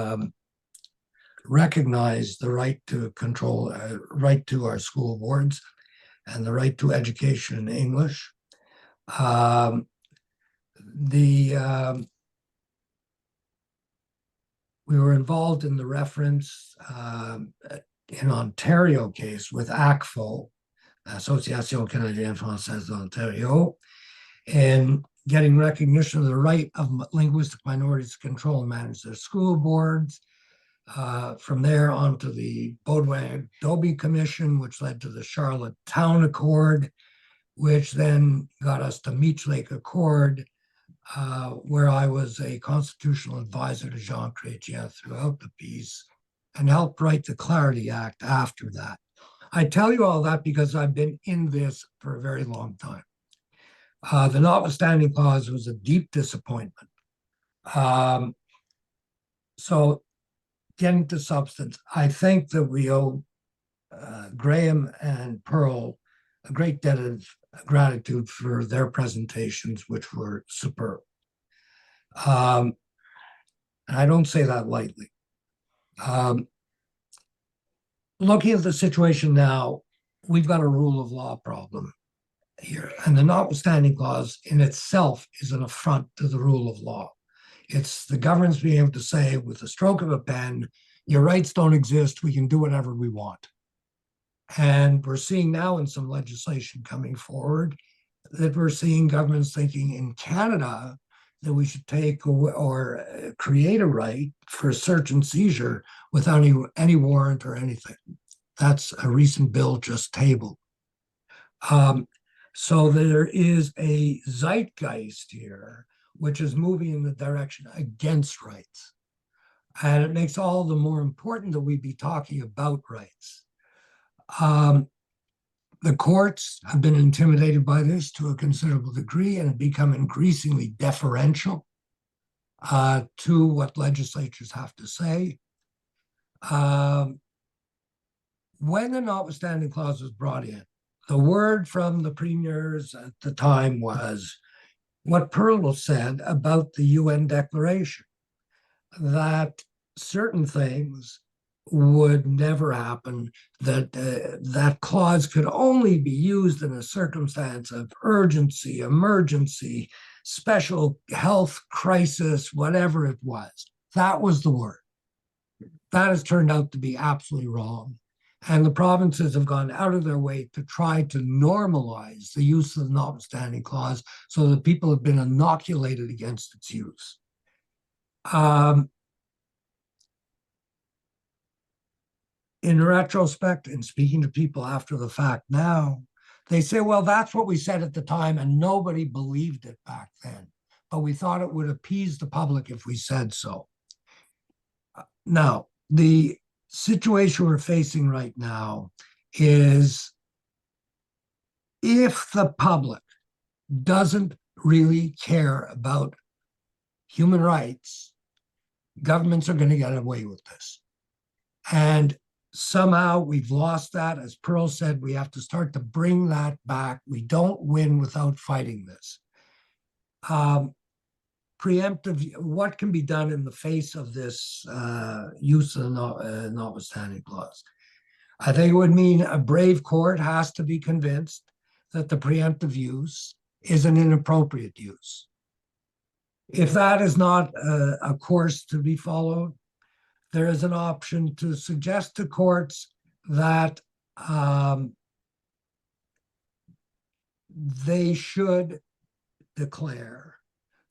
recognized the right to control, right to our school boards and the right to education in English. We were involved in the reference in Ontario case with ACFO, Association Canadienne Française d'Ontario, in getting recognition of the right of linguistic minorities to control and manage their school boards. From there on to the Baudouin-Dobie Commission, which led to the Charlotte Town Accord, which then got us to Meech Lake Accord, where I was a constitutional advisor to Jean Chrétien throughout the piece and helped write the Clarity Act after that. I tell you all that because I've been in this for a very long time. The Notwithstanding Clause was a deep disappointment. So getting to substance, I think that we owe Graham and Pearl a great debt of gratitude for their presentations, which were superb. And I don't say that lightly. Looking at the situation now, we've got a rule of law problem here. And the Notwithstanding Clause in itself is an affront to the rule of law. It's the government's being able to say, with the stroke of a pen, your rights don't exist, we can do whatever we want. And we're seeing now in some legislation coming forward that we're seeing governments thinking in Canada that we should take or create a right for search and seizure without any warrant or anything. That's a recent bill just tabled. So there is a zeitgeist here which is moving in the direction against rights. And it makes all the more important that we be talking about rights. The courts have been intimidated by this to a considerable degree and have become increasingly deferential to what legislatures have to say. When the Notwithstanding Clause was brought in, the word from the premiers at the time was what Pearl said about the UN Declaration, that certain things would never happen, that that clause could only be used in a circumstance of urgency, emergency, special health crisis, whatever it was. That was the word. That has turned out to be absolutely wrong. And the provinces have gone out of their way to try to normalize the use of the Notwithstanding Clause so that people have been inoculated against its use. In retrospect, and speaking to people after the fact now, they say, well, that's what we said at the time, and nobody believed it back then. But we thought it would appease the public if we said so. Now, the situation we're facing right now is if the public doesn't really care about human rights, governments are going to get away with this. And somehow we've lost that. As Pearl said, we have to start to bring that back. We don't win without fighting this. Preemptive, what can be done in the face of this use of the Notwithstanding Clause? I think it would mean a brave court has to be convinced that the preemptive use is an inappropriate use. If that is not a course to be followed, there is an option to suggest to courts that they should declare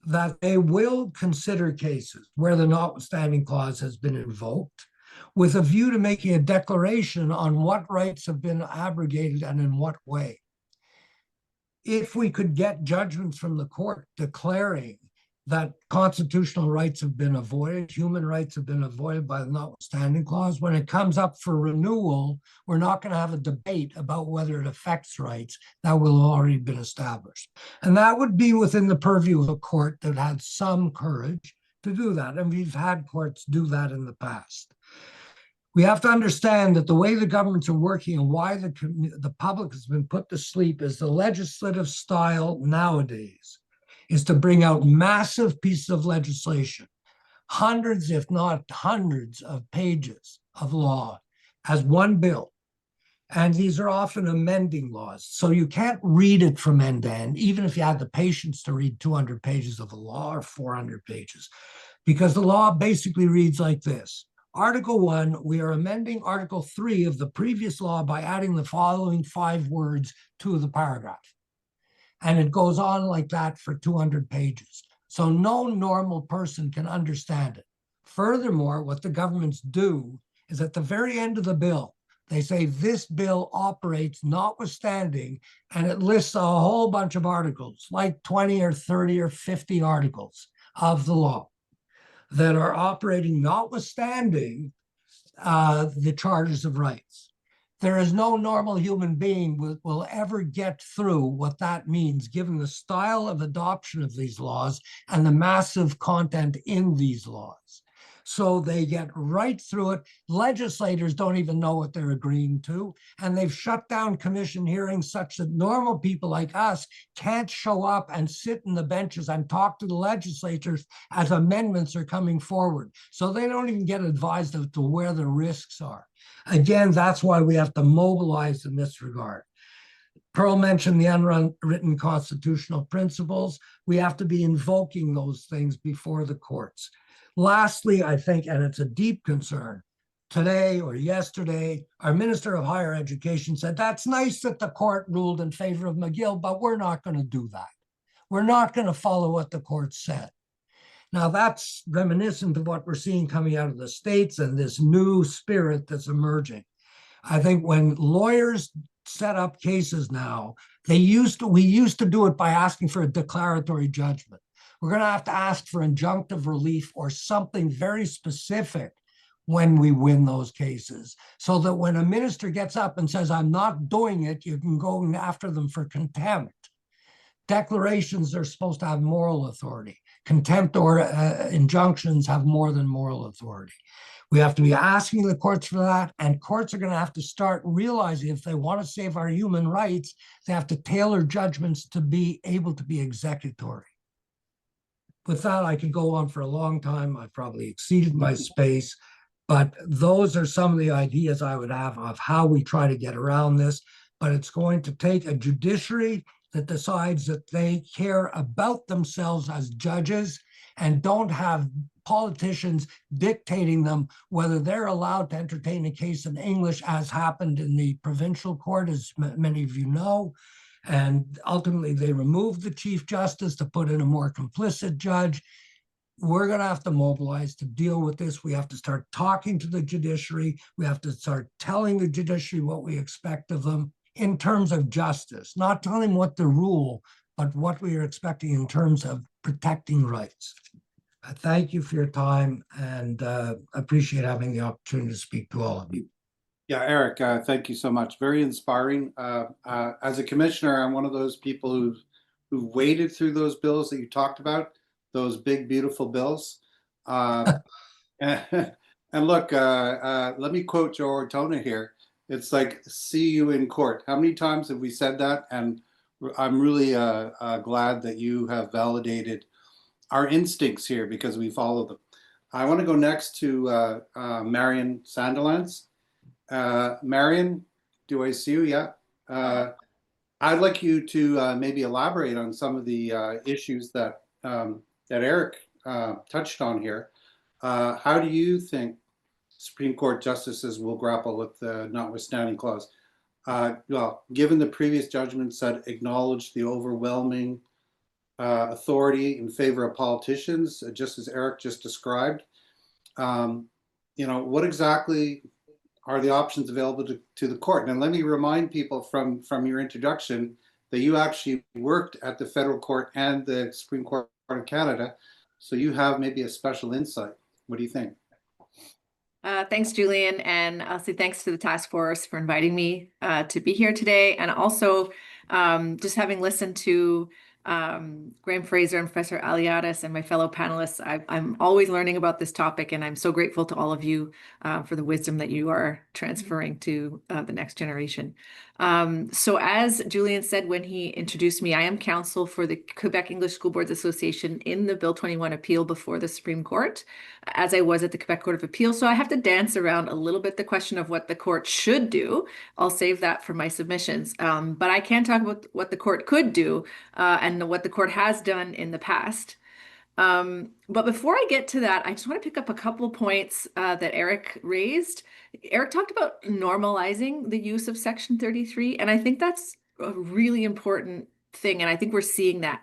that they will consider cases where the Notwithstanding Clause has been invoked with a view to making a declaration on what rights have been abrogated and in what way. If we could get judgments from the court declaring that constitutional rights have been avoided, human rights have been avoided by the Notwithstanding Clause, when it comes up for renewal, we're not going to have a debate about whether it affects rights that will have already been established. And that would be within the purview of a court that had some courage to do that. And we've had courts do that in the past. We have to understand that the way the governments are working and why the public has been put to sleep is the legislative style nowadays is to bring out massive pieces of legislation, hundreds, if not hundreds of pages of law as one bill. And these are often amending laws. So you can't read it from end to end, even if you had the patience to read 200 pages of a law or 400 pages, because the law basically reads like this. Article 1, we are amending Article 3 of the previous law by adding the following 5 words to the paragraph. And it goes on like that for 200 pages. So no normal person can understand it. Furthermore, what the governments do is at the very end of the bill, they say this bill operates notwithstanding, and it lists a whole bunch of articles, like 20 or 30 or 50 articles of the law that are operating notwithstanding the charters of rights. There is no normal human being will ever get through what that means, given the style of adoption of these laws and the massive content in these laws. So they get right through it. Legislators don't even know what they're agreeing to. And they've shut down commission hearings such that normal people like us can't show up and sit in the benches and talk to the legislators as amendments are coming forward. So they don't even get advised as to where the risks are. Again, that's why we have to mobilize in this regard. Pearl mentioned the unwritten constitutional principles. We have to be invoking those things before the courts. Lastly, I think, and it's a deep concern, today or yesterday, our Minister of Higher Education said, that's nice that the court ruled in favor of McGill, but we're not going to do that. We're not going to follow what the court said. Now, that's reminiscent of what we're seeing coming out of the States and this new spirit that's emerging. I think when lawyers set up cases now, we used to do it by asking for a declaratory judgment. We're going to have to ask for injunctive relief or something very specific when we win those cases, so that when a minister gets up and says, I'm not doing it, you can go after them for contempt. Declarations are supposed to have moral authority. Contempt or injunctions have more than moral authority. We have to be asking the courts for that, and courts are going to have to start realizing if they want to save our human rights, they have to tailor judgments to be able to be executory. With that, I could go on for a long time. I've probably exceeded my space, but those are some of the ideas I would have of how we try to get around this. But it's going to take a judiciary that decides that they care about themselves as judges and don't have politicians dictating them whether they're allowed to entertain a case in English, as happened in the provincial court, as many of you know. And ultimately, they removed the Chief Justice to put in a more complicit judge. We're going to have to mobilize to deal with this. We have to start talking to the judiciary. We have to start telling the judiciary what we expect of them in terms of justice, not telling them what the rule, but what we are expecting in terms of protecting rights. I thank you for your time and appreciate having the opportunity to speak to all of you. Yeah, Eric, thank you so much. Very inspiring. As a commissioner, I'm one of those people who waded through those bills that you talked about, those big, beautiful bills. And look, let me quote Joe Ortona here. It's like, see you in court. How many times have we said that? And I'm really glad that you have validated our instincts here because we follow them. I want to go next to Marion Sandilands. Marion, do I see you? Yeah. I'd like you to maybe elaborate on some of the issues that Eric touched on here. How do you think Supreme Court justices will grapple with the notwithstanding clause? Well, given the previous judgments that acknowledged the overwhelming authority in favor of politicians, just as Eric just described, what exactly are the options available to the court? And let me remind people from your introduction that you actually worked at the federal court and the Supreme Court of Canada, so you have maybe a special insight. What do you think? Thanks, Julian, and I'll say thanks to the task force for inviting me to be here today, and also just having listened to Graham Fraser and Professor Aliadis and my fellow panelists. I'm always learning about this topic, and I'm so grateful to all of you for the wisdom that you are transferring to the next generation. So as Julian said when he introduced me, I am counsel for the Quebec English School Boards Association in the Bill 21 appeal before the Supreme Court, as I was at the Quebec Court of Appeal. So I have to dance around a little bit the question of what the court should do. I'll save that for my submissions. But I can talk about what the court could do and what the court has done in the past. But before I get to that, I just want to pick up a couple of points that Eric raised. Eric talked about normalizing the use of Section 33, and I think that's a really important thing, and I think we're seeing that.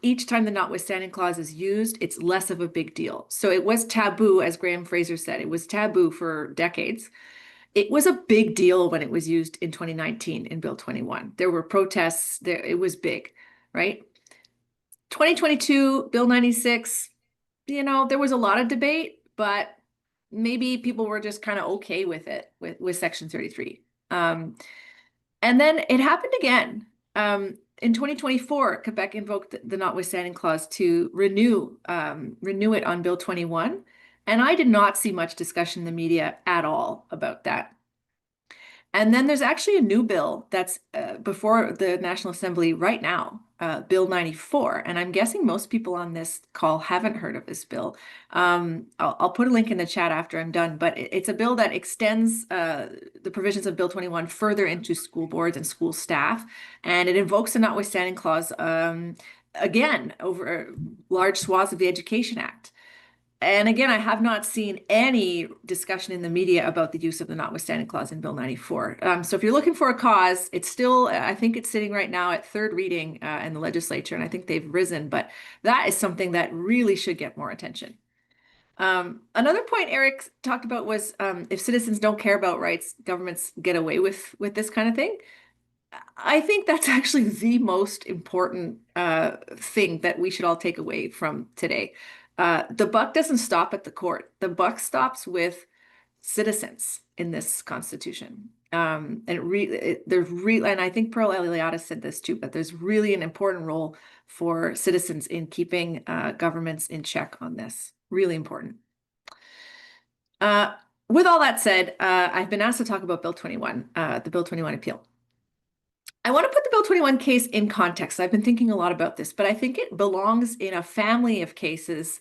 Each time the notwithstanding clause is used, it's less of a big deal. So it was taboo, as Graham Fraser said, it was taboo for decades. It was a big deal when it was used in 2019 in Bill 21. There were protests, it was big, right? 2022, Bill 96, there was a lot of debate, but maybe people were just kind of okay with it, with Section 33. And then it happened again. In 2024, Quebec invoked the notwithstanding clause to renew it on Bill 21. And I did not see much discussion in the media at all about that. And then there's actually a new bill that's before the National Assembly right now, Bill 94. And I'm guessing most people on this call haven't heard of this bill. I'll put a link in the chat after I'm done, but it's a bill that extends the provisions of Bill 21 further into school boards and school staff. And it invokes the notwithstanding clause again over large swaths of the Education Act. And again, I have not seen any discussion in the media about the use of the notwithstanding clause in Bill 94. So if you're looking for a cause, it's still, I think it's sitting right now at third reading in the legislature, and I think they've risen, but that is something that really should get more attention. Another point Eric talked about was if citizens don't care about rights, governments get away with this kind of thing. I think that's actually the most important thing that we should all take away from today. The buck doesn't stop at the court. The buck stops with citizens in this constitution. And and I think Pearl Eliade said this too, but there's really an important role for citizens in keeping governments in check on this. Really important. With all that said, I've been asked to talk about Bill 21, the Bill 21 appeal. I want to put the Bill 21 case in context. I've been thinking a lot about this, but I think it belongs in a family of cases,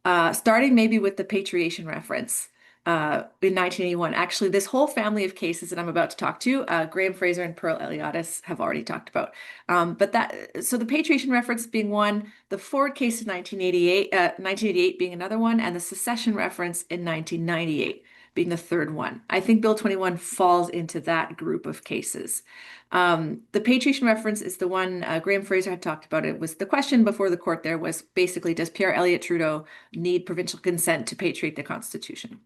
starting maybe with the patriation reference in 1981. Actually, this whole family of cases that I'm about to talk to, Graham Fraser and Pearl Eliade have already talked about. So the patriation reference being one, the Ford case in 1988 being another one, and the secession reference in 1998 being the third one. I think Bill 21 falls into that group of cases. The patriation reference is the one Graham Fraser had talked about. It was the question before the court there was basically, does Pierre Elliott Trudeau need provincial consent to patriate the Constitution?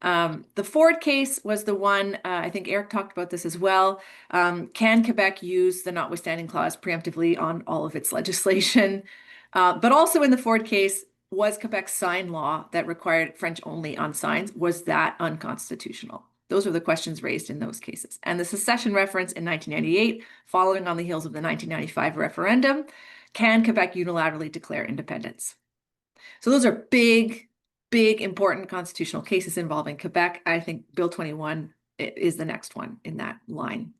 The Ford case was the one, I think Eric talked about this as well. Can Quebec use the Notwithstanding Clause preemptively on all of its legislation? But also in the Ford case, was Quebec's sign law that required French only on signs, was that unconstitutional? Those were the questions raised in those cases. And the secession reference in 1998, following on the heels of the 1995 referendum, can Quebec unilaterally declare independence? So those are big, important constitutional cases involving Quebec. I think Bill 21 is the next one in that line.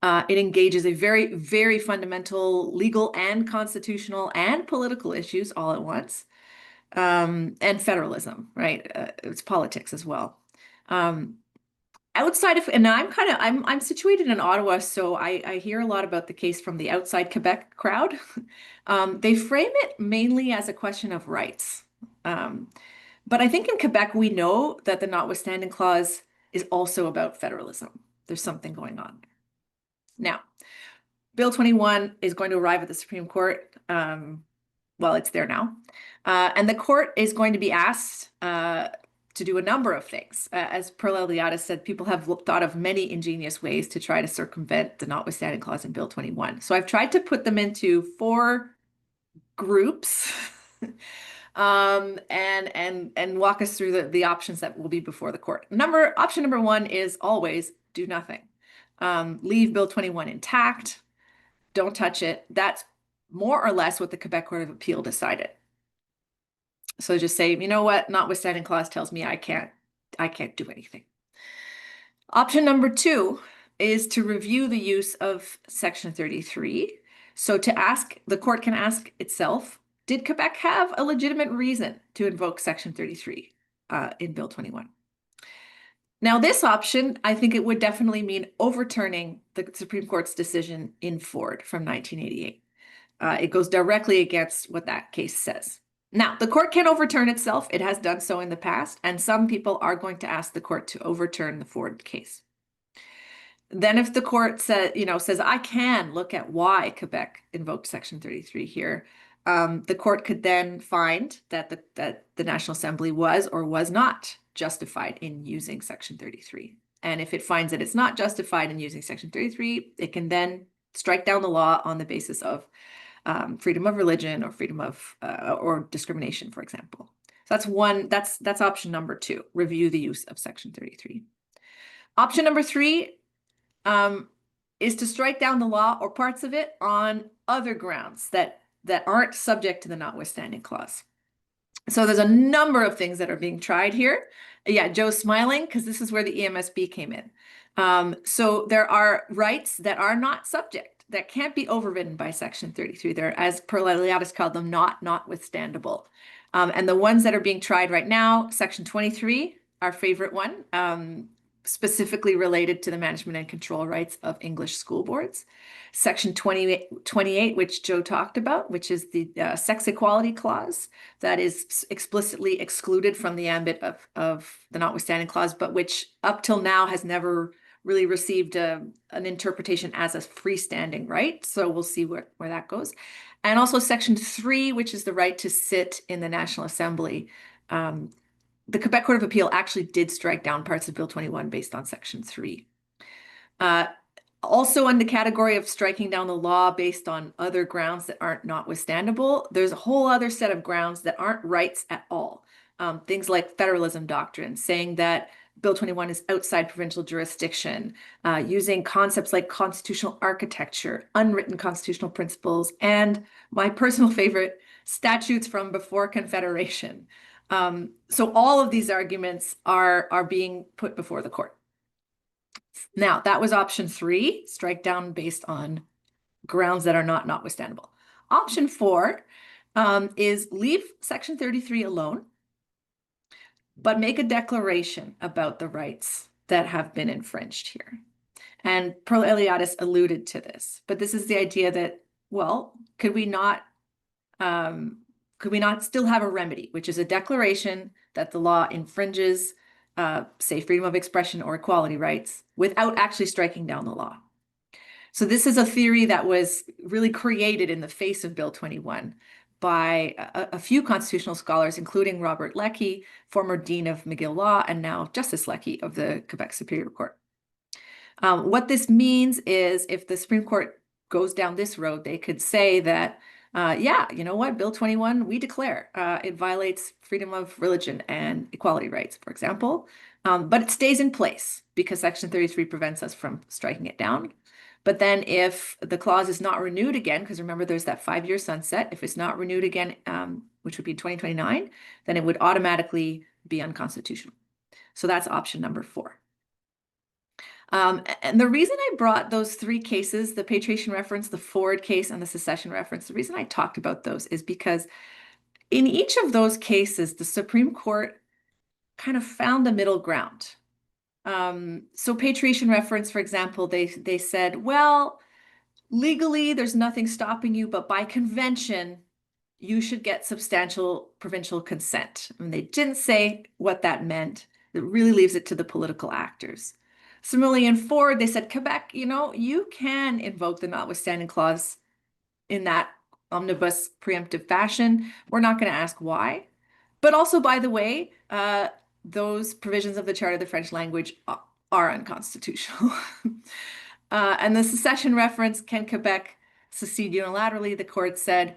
It engages a very, very fundamental legal and constitutional and political issues all at once, and federalism, right? It's politics as well. Outside of, and I'm situated in Ottawa, so I hear a lot about the case from the outside Quebec crowd. They frame it mainly as a question of rights. But I think in Quebec, we know that the Notwithstanding Clause is also about federalism. There's something going on. Now, Bill 21 is going to arrive at the Supreme Court. Well, it's there now. And the court is going to be asked to do a number of things. As Pearl Eliade said, people have thought of many ingenious ways to try to circumvent the Notwithstanding Clause in Bill 21. So I've tried to put them into 4 groups and walk us through the options that will be before the court. Option number 1 is always do nothing. Leave Bill 21 intact. Don't touch it. That's more or less what the Quebec Court of Appeal decided. So just say, you know what, Notwithstanding Clause tells me I can't do anything. Option number 2 is to review the use of Section 33. So the court can ask itself, did Quebec have a legitimate reason to invoke Section 33 in Bill 21? Now, this option, I think it would definitely mean overturning the Supreme Court's decision in Ford from 1988. It goes directly against what that case says. Now, the court can overturn itself. It has done so in the past, and some people are going to ask the court to overturn the Ford case. Then if the court says, I can look at why Quebec invoked Section 33 here, the court could then find that the National Assembly was or was not justified in using Section 33. And if it finds that it's not justified in using Section 33, it can then strike down the law on the basis of freedom of religion or freedom of or discrimination, for example. So that's option number 2, review the use of Section 33. Option number 3 is to strike down the law or parts of it on other grounds that aren't subject to the Notwithstanding Clause. So there's a number of things that are being tried here. Yeah, Joe's smiling because this is where the EMSB came in. So there are rights that are not subject, that can't be overridden by Section 33. They're, as Pearl Eliade called them, notwithstandable. And the ones that are being tried right now, Section 23, our favorite one, specifically related to the management and control rights of English school boards. Section 28, which Joe talked about, which is the sex equality clause that is explicitly excluded from the ambit of the Notwithstanding Clause, but which up till now has never really received an interpretation as a freestanding right. So we'll see where that goes. And also Section 3, which is the right to sit in the National Assembly. The Quebec Court of Appeal actually did strike down parts of Bill 21 based on Section 3. Also in the category of striking down the law based on other grounds that aren't notwithstandable, there's a whole other set of grounds that aren't rights at all. Things like federalism doctrine, saying that Bill 21 is outside provincial jurisdiction, using concepts like constitutional architecture, unwritten constitutional principles, and my personal favorite, statutes from before Confederation. So all of these arguments are being put before the court. Now, that was option 3, strike down based on grounds that are not notwithstandable. Option 4 is leave Section 33 alone, but make a declaration about the rights that have been infringed here. And Pearl Eliadis alluded to this, but this is the idea that, well, could we not still have a remedy, which is a declaration that the law infringes, say, freedom of expression or equality rights without actually striking down the law? So this is a theory that was really created in the face of Bill 21 by a few constitutional scholars, including Robert Leckie, former Dean of McGill Law, and now Justice Leckie of the Quebec Superior Court. What this means is if the Supreme Court goes down this road, they could say that, yeah, you know what, Bill 21, we declare it violates freedom of religion and equality rights, for example, but it stays in place because Section 33 prevents us from striking it down. But then if the clause is not renewed again, because remember there's that 5-year sunset, if it's not renewed again, which would be 2029, then it would automatically be unconstitutional. So that's option number 4. And the reason I brought those 3 cases, the patriation reference, the Ford case, and the secession reference, the reason I talked about those is because in each of those cases, the Supreme Court kind of found the middle ground. So patriation reference, for example, they said, well, legally, there's nothing stopping you, but by convention, you should get substantial provincial consent. I mean, they didn't say what that meant. It really leaves it to the political actors. Similarly, in Ford, they said, Quebec, you know, you can invoke the notwithstanding clause in that omnibus preemptive fashion. We're not going to ask why. But also, by the way, those provisions of the Charter of the French language are unconstitutional. And the secession reference, can Quebec secede unilaterally? The court said,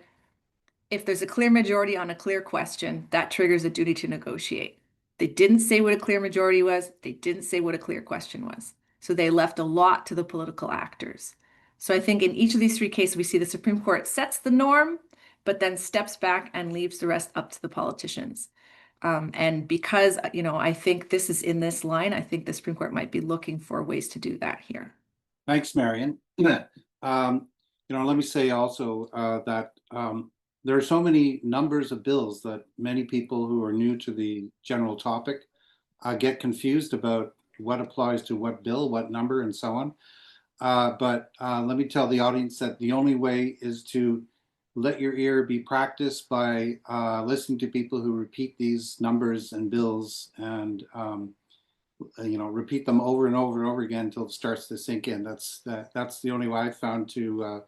if there's a clear majority on a clear question, that triggers a duty to negotiate. They didn't say what a clear majority was. They didn't say what a clear question was. So they left a lot to the political actors. So I think in each of these 3 cases, we see the Supreme Court sets the norm, but then steps back and leaves the rest up to the politicians. And because, you know, I think this is in this line, I think the Supreme Court might be looking for ways to do that here. Thanks, Marion. You know, let me say also that there are so many numbers of bills that many people who are new to the general topic get confused about what applies to what bill, what number, and so on. But let me tell the audience that the only way is to let your ear be practiced by listening to people who repeat these numbers and bills and you know, repeat them over and over and over again until it starts to sink in. That's the only way I've found to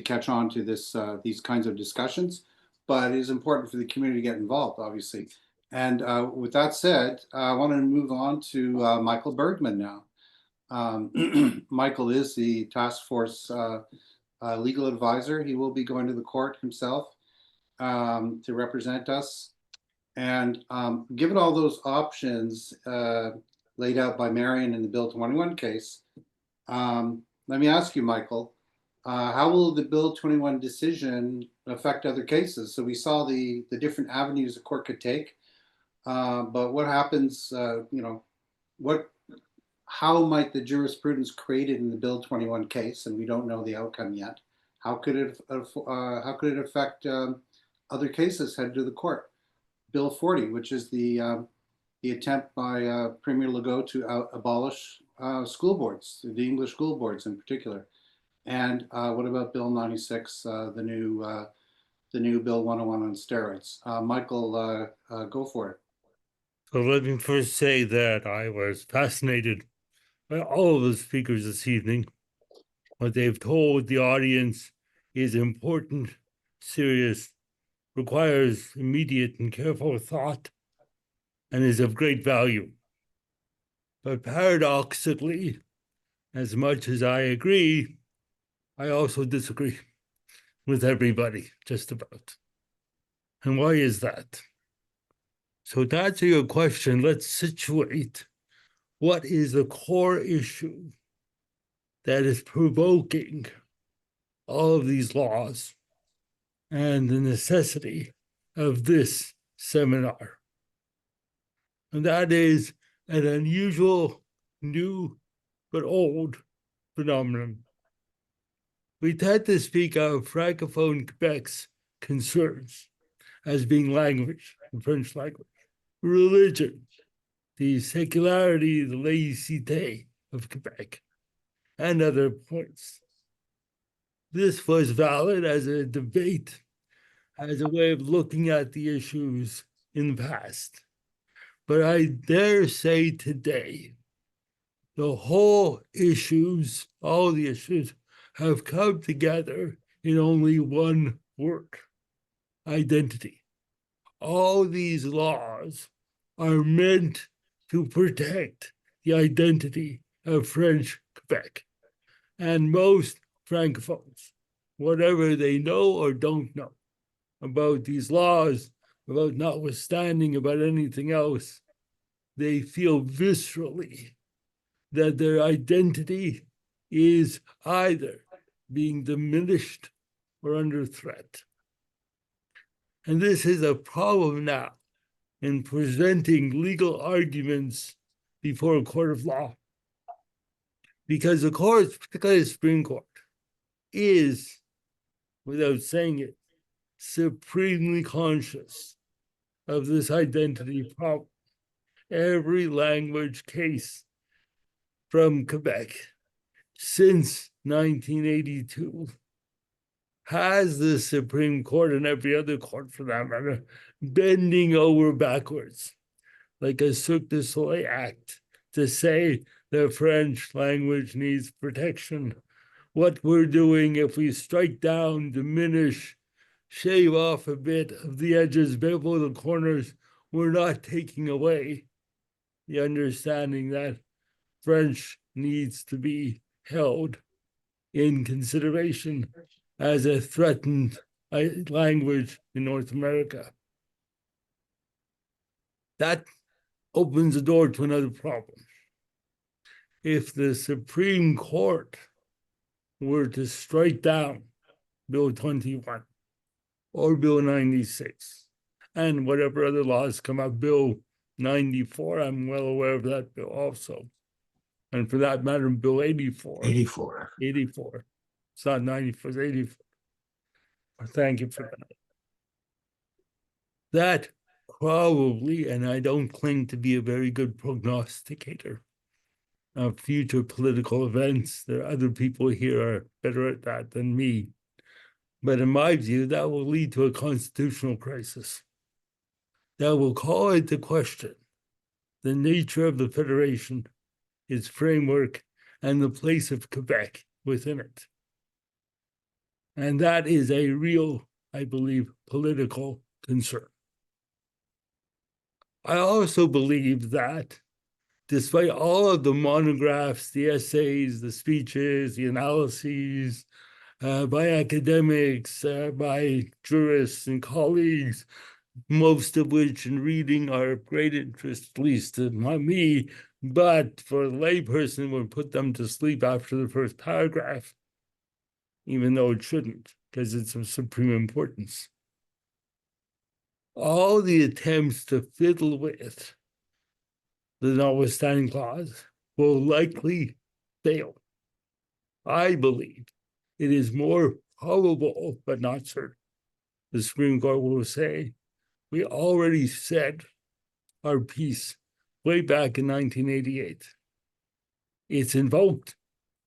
catch on to this these kinds of discussions. But it is important for the community to get involved, obviously. And with that said, I want to move on to Michael Bergman now. Michael is the task force legal advisor. He will be going to the court himself to represent us. And given all those options laid out by Marion in the Bill 21 case, let me ask you, Michael, how will the Bill 21 decision affect other cases? So we saw the different avenues the court could take, but what happens, you know, how might the jurisprudence created in the Bill 21 case, and we don't know the outcome yet, how could it affect other cases headed to the court? Bill 40, which is the attempt by Premier Legault to abolish school boards, the English school boards in particular. And what about Bill 96, the new Bill 101 on steroids? Michael, go for it. So let me first say that I was fascinated by all of the speakers this evening. What they've told the audience is important, serious, requires immediate and careful thought, and is of great value. But paradoxically, as much as I agree, I also disagree with everybody, just about. And why is that? So to answer your question, let's situate what is the core issue that is provoking all of these laws and the necessity of this seminar. And that is an unusual, new, but old phenomenon. We tend to speak of Francophone Quebec's concerns as being language, the French language, religion, the secularity, the laïcité of Quebec, and other points. This was valid as a debate, as a way of looking at the issues in the past. But I dare say today, the whole issues, all the issues, have come together in only one word: identity. All these laws are meant to protect the identity of French Quebec. And most Francophones, whatever they know or don't know about these laws, about notwithstanding, about anything else, they feel viscerally that their identity is either being diminished or under threat. And this is a problem now in presenting legal arguments before a court of law. Because the courts, particularly the Supreme Court, is, without saying it, supremely conscious of this identity problem. Every language case from Quebec since 1982 has the Supreme Court, and every other court for that matter, bending over backwards like a Cirque du Soleil act to say the French language needs protection. What we're doing, if we strike down, diminish, shave off a bit of the edges, bevel the corners, we're not taking away the understanding that French needs to be held in consideration as a threatened language in North America. That opens the door to another problem. If the Supreme Court were to strike down Bill 21 or Bill 96 and whatever other laws come out, Bill 94, I'm well aware of that bill also. And for that matter, Bill 84. 84. It's not 94, it's 84. Thank you for that. That probably, and I don't claim to be a very good prognosticator of future political events. There are other people here are better at that than me. But in my view, that will lead to a constitutional crisis that will call into question the nature of the Federation, its framework, and the place of Quebec within it. And that is a real, I believe, political concern. I also believe that despite all of the monographs, the essays, the speeches, the analyses by academics, by jurists and colleagues, most of which in reading are of great interest, at least to me, but for a layperson would put them to sleep after the first paragraph, even though it shouldn't, because it's of supreme importance. All the attempts to fiddle with the Notwithstanding Clause will likely fail. I believe it is more probable, but not certain. The Supreme Court will say, we already said our piece way back in 1988. It's invoked.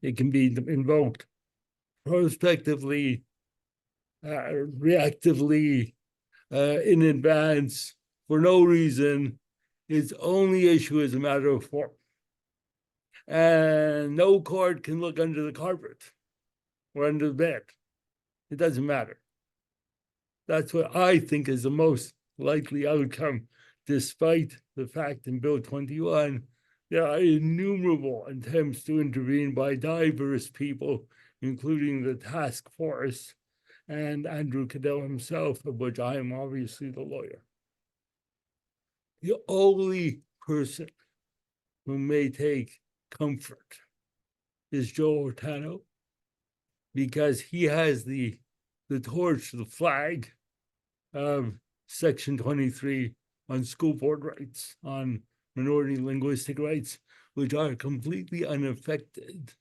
It can be invoked prospectively, reactively, in advance, for no reason. Its only issue is a matter of form. And no court can look under the carpet or under the bed. It doesn't matter. That's what I think is the most likely outcome, despite the fact in Bill 21 there are innumerable attempts to intervene by diverse people, including the task force and Andrew Cadell himself, of which I am obviously the lawyer. The only person who may take comfort is Joe Ortano, because he has the torch, the flag of Section 23 on school board rights, on minority linguistic rights, which are completely unaffected,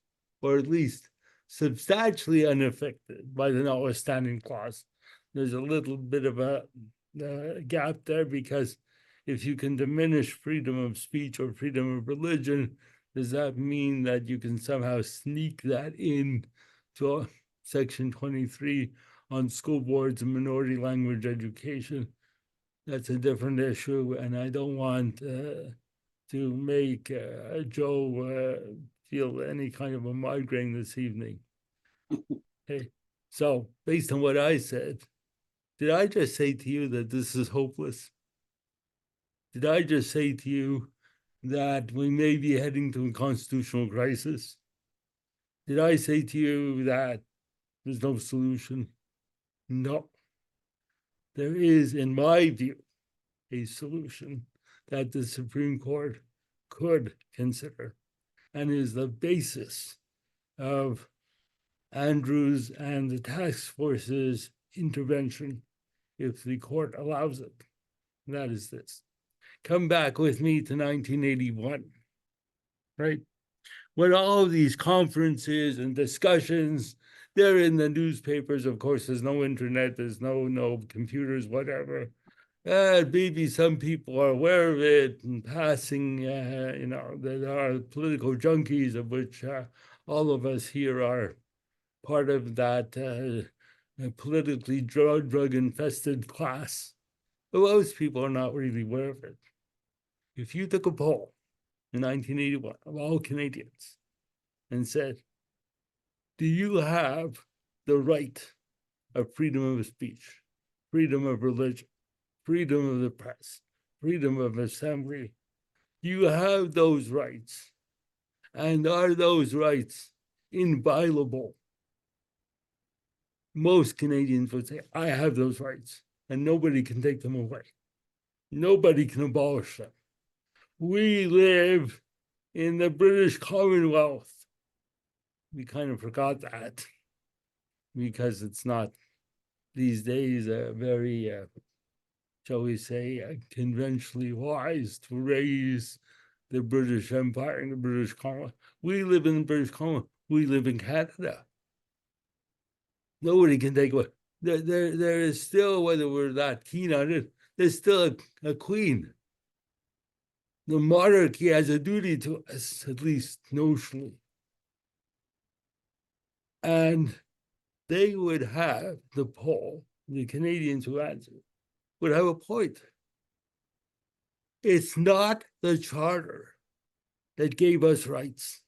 or at least substantially unaffected by the Notwithstanding Clause. There's a little bit of a gap there, because if you can diminish freedom of speech or freedom of religion, does that mean that you can somehow sneak that in to Section 23 on school boards and minority language education? That's a different issue, and I don't want to make Joe feel any kind of a migraine this evening. Okay, so based on what I said, did I just say to you that this is hopeless? Did I just say to you that we may be heading to a constitutional crisis? Did I say to you that there's no solution? No. There is, in my view, a solution that the Supreme Court could consider, and is the basis of Andrews and the task force's intervention, if the court allows it. And that is this. Come back with me to 1981, right? When all of these conferences and discussions, they're in the newspapers. Of course, there's no internet, there's no computers, whatever. Maybe some people are aware of it and passing, there are political junkies, of which all of us here are part of that politically drug-infested class. But most people are not really aware of it. If you took a poll in 1981 of all Canadians and said, do you have the right of freedom of speech, freedom of religion, freedom of the press, freedom of assembly? Do you have those rights? And are those rights inviolable? Most Canadians would say, I have those rights, and nobody can take them away. Nobody can abolish them. We live in the British Commonwealth. We kind of forgot that, because it's not these days very, shall we say, conventionally wise to raise the British Empire and the British Commonwealth. We live in the British Commonwealth. We live in Canada. Nobody can take away. There is still, whether we're that keen on it, there's still a queen. The monarchy has a duty to us, at least notionally. And they would have the poll, the Canadians who answered, would have a point. It's not the charter that gave us rights.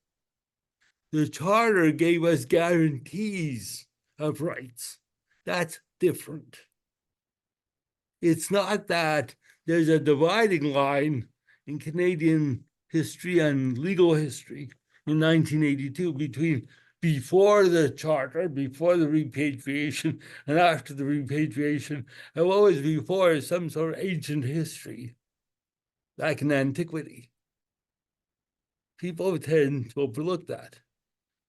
The charter gave us guarantees of rights. That's different. It's not that there's a dividing line in Canadian history and legal history in 1982 between before the charter, before the repatriation, and after the repatriation, and what was before is some sort of ancient history, back in antiquity. People tend to overlook that.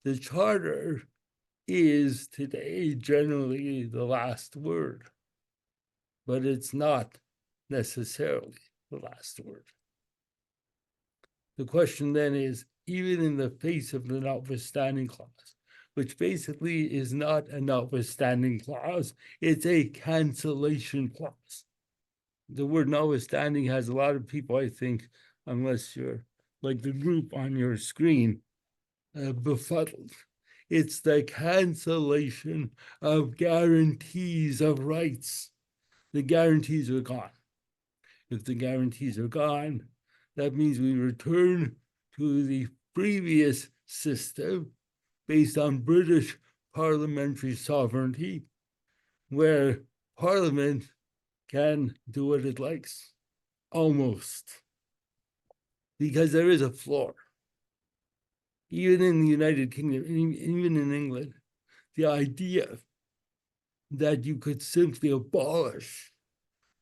The charter is today generally the last word, but it's not necessarily the last word. The question then is, even in the face of the Notwithstanding Clause, which basically is not a Notwithstanding Clause, it's a cancellation clause. The word notwithstanding has a lot of people, I think, unless you're like the group on your screen, befuddled. It's the cancellation of guarantees of rights. The guarantees are gone. If the guarantees are gone, that means we return to the previous system based on British parliamentary sovereignty, where Parliament can do what it likes, almost. because there is a floor. Even in the United Kingdom, even in England, the idea that you could simply abolish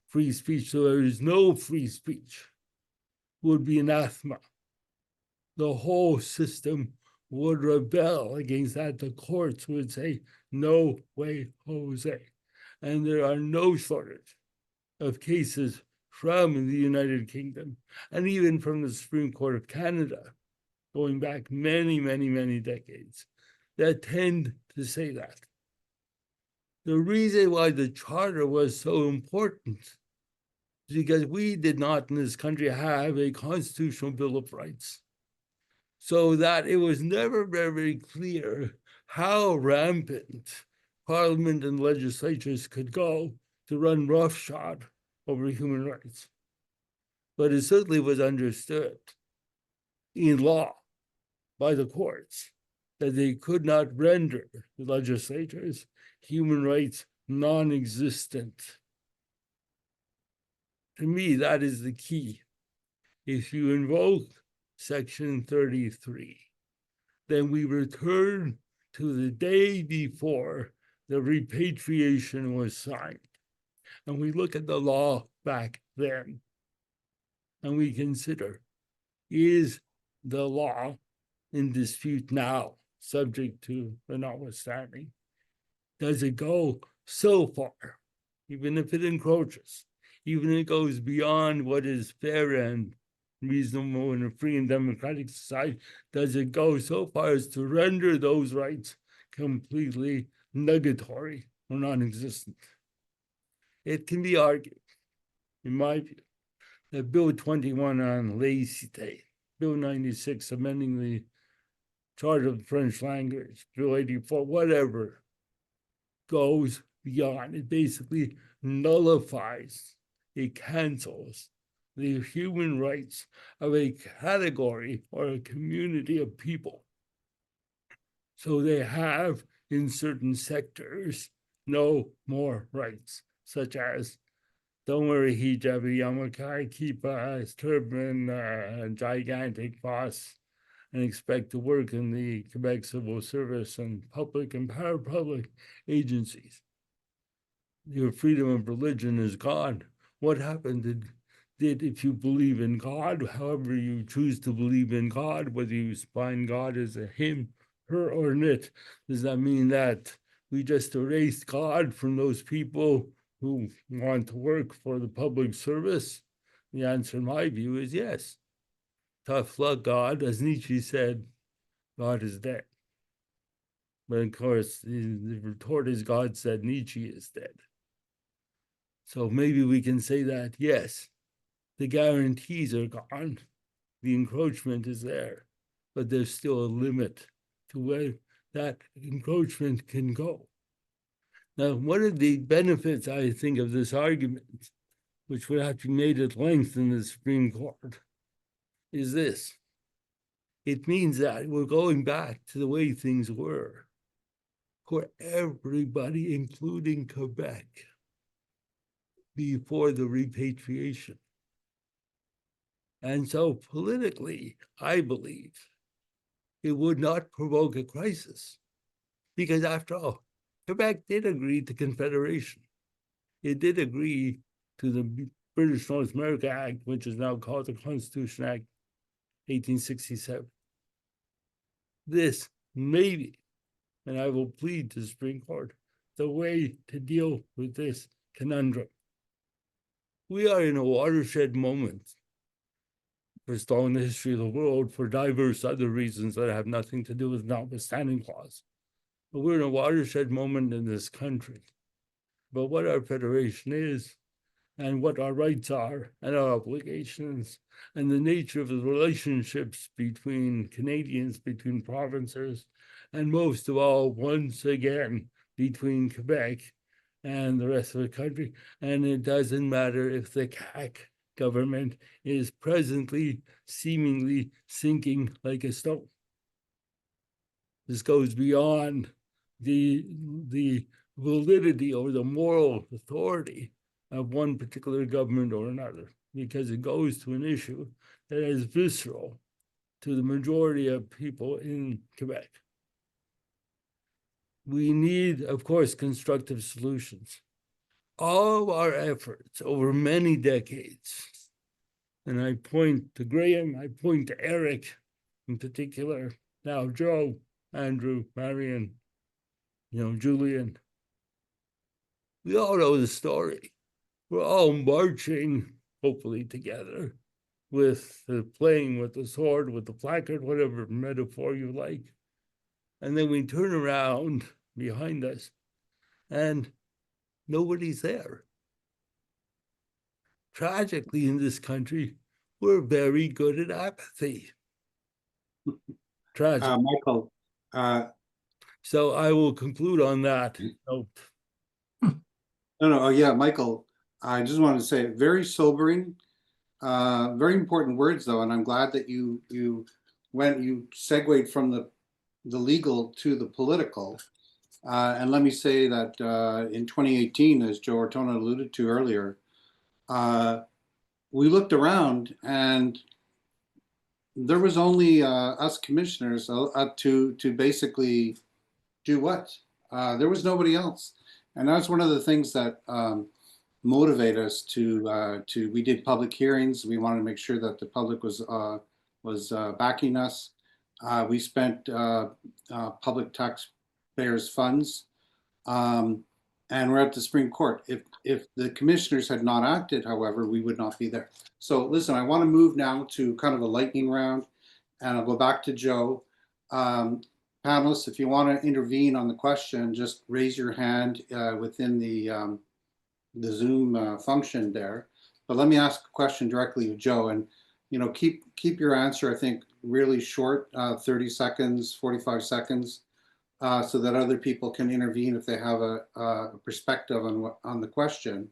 free speech so there is no free speech would be anathema. The whole system would rebel against that. The courts would say, no way, Jose. And there are no shortage of cases from the United Kingdom and even from the Supreme Court of Canada, going back many, many, many decades, that tend to say that. The reason why the Charter was so important is because we did not in this country have a constitutional Bill of Rights. So that it was never very clear how rampant Parliament and legislatures could go to run roughshod over human rights. But it certainly was understood in law by the courts that they could not render the legislatures human rights non-existent. To me, that is the key. If you invoke Section 33, then we return to the day before the repatriation was signed. And we look at the law back then, and we consider, is the law in dispute now, subject to the notwithstanding? Does it go so far, even if it encroaches, even if it goes beyond what is fair and reasonable in a free and democratic society? Does it go so far as to render those rights completely nugatory or non-existent? It can be argued, in my view, that Bill 21 on laïcité, Bill 96 amending the Charter of the French language, Bill 84, whatever, goes beyond. It basically nullifies, it cancels the human rights of a category or a community of people. So they have, in certain sectors, no more rights, such as don't wear a hijab, yarmulke, keep a turban, gigantic boss, and expect to work in the Quebec civil service and public and parapublic agencies. Your freedom of religion is gone. What happened? Did if you believe in God, however you choose to believe in God, whether you find God as a him, her, or it, does that mean that we just erased God from those people who want to work for the public service? The answer, in my view, is yes. Tough luck, God. As Nietzsche said, God is dead. But of course, the retort is God said Nietzsche is dead. So maybe we can say that, yes, the guarantees are gone, the encroachment is there, but there's still a limit to where that encroachment can go. Now, one of the benefits, I think, of this argument, which would have to be made at length in the Supreme Court, is this. It means that we're going back to the way things were for everybody, including Quebec, before the repatriation. And so politically, I believe it would not provoke a crisis because after all, Quebec did agree to Confederation. It did agree to the British North America Act, which is now called the Constitution Act 1867. This may be, and I will plead to the Supreme Court, the way to deal with this conundrum. We are in a watershed moment, first of all in the history of the world, for diverse other reasons that have nothing to do with Notwithstanding Clause. But we're in a watershed moment in this country. But what our federation is, and what our rights are, and our obligations, and the nature of the relationships between Canadians, between provinces, and most of all, once again, between Quebec and the rest of the country. And it doesn't matter if the CAQ government is presently seemingly sinking like a stone. This goes beyond the validity or the moral authority of one particular government or another, because it goes to an issue that is visceral to the majority of people in Quebec. We need, of course, constructive solutions. All of our efforts over many decades, and I point to Graham, I point to Eric in particular, now Joe, Andrew, Marion, Julian. We all know the story. We're all marching, hopefully together, with playing with the sword, with the placard, whatever metaphor you like. And then we turn around behind us and nobody's there. Tragically, in this country, we're very good at apathy. Tragic. Michael, So I will conclude on that note. no, yeah, Michael, I just wanted to say very sobering, very important words though, and I'm glad that you segued from the legal to the political. And let me say that in 2018, as Joe Ortona alluded to earlier, we looked around and there was only us commissioners to basically do what? There was nobody else. And that's one of the things that motivate us to we did public hearings. We wanted to make sure that the public was backing us. We spent public taxpayers' funds, and we're at the Supreme Court. If the commissioners had not acted, however, we would not be there. So listen, I want to move now to kind of a lightning round, and I'll go back to Joe. Panelists, if you want to intervene on the question, just raise your hand within the Zoom function there. But let me ask a question directly to Joe, and keep your answer, I think, really short, 30 seconds, 45 seconds, so that other people can intervene if they have a perspective on the question.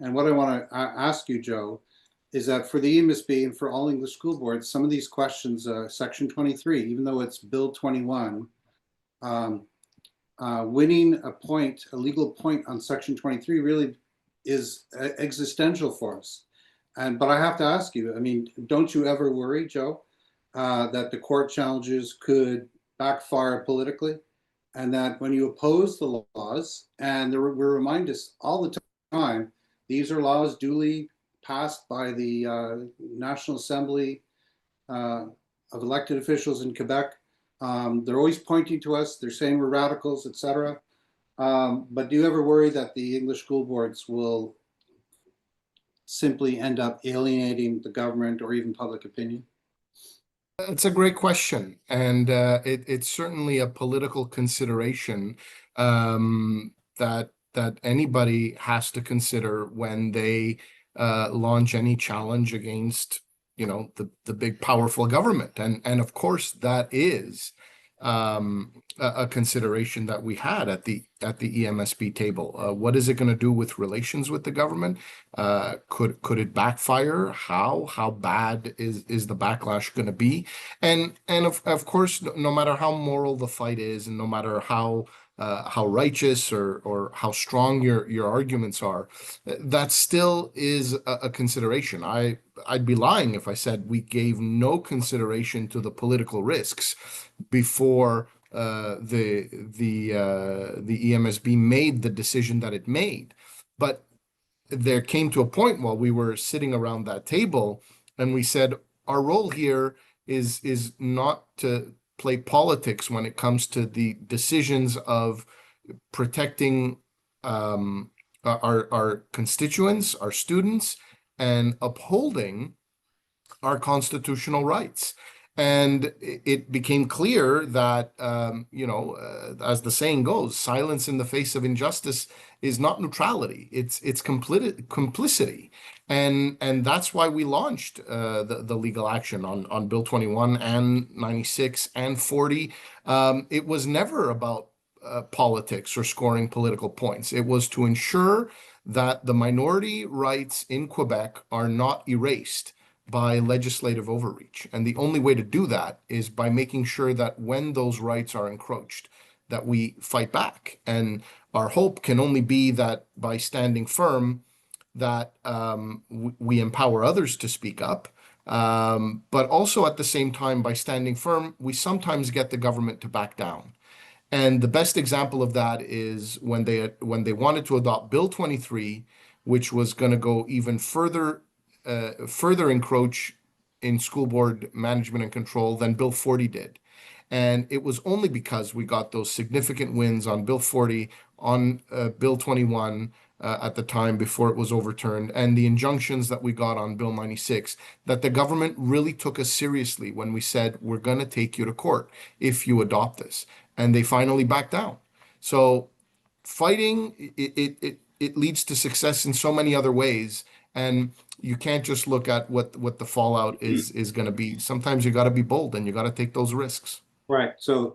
And what I want to ask you, Joe, is that for the EMSB and for all English school boards, some of these questions, Section 23, even though it's Bill 21, winning a legal point on Section 23 really is existential for us. But I have to ask you, I mean, don't you ever worry, Joe, that the court challenges could backfire politically? And that when you oppose the laws, and we're reminded all the time, these are laws duly passed by the National Assembly of elected officials in Quebec. They're always pointing to us. They're saying we're radicals, etc. But do you ever worry that the English school boards will simply end up alienating the government or even public opinion? It's a great question, and it's certainly a political consideration that anybody has to consider when they launch any challenge against, the big powerful government, and of course that is a consideration that we had at the EMSB table. What is it going to do with relations with the government? Could it backfire? How bad is the backlash going to be? And of course, no matter how moral the fight is, and no matter how righteous or how strong your arguments are, that still is a consideration. I'd be lying if I said we gave no consideration to the political risks before the EMSB made the decision that it made. But there came to a point while we were sitting around that table, and we said our role here is not to play politics when it comes to the decisions of protecting our constituents, our students, and upholding our constitutional rights. And it became clear that, as the saying goes, silence in the face of injustice is not neutrality. It's complicity. And that's why we launched the legal action on Bill 21 and 96 and 40. It was never about politics or scoring political points. It was to ensure that the minority rights in Quebec are not erased by legislative overreach. And the only way to do that is by making sure that when those rights are encroached, that we fight back. And our hope can only be that by standing firm, that we empower others to speak up, But also at the same time, by standing firm, we sometimes get the government to back down. And the best example of that is when they wanted to adopt Bill 23, which was going to go even further encroach in school board management and control than Bill 40 did. And it was only because we got those significant wins on Bill 40, on Bill 21 at the time before it was overturned, and the injunctions that we got on Bill 96, that the government really took us seriously when we said, we're going to take you to court if you adopt this. And they finally backed down. So fighting, it leads to success in so many other ways. And you can't just look at what the fallout is going to be. Sometimes you got to be bold and you got to take those risks. Right. So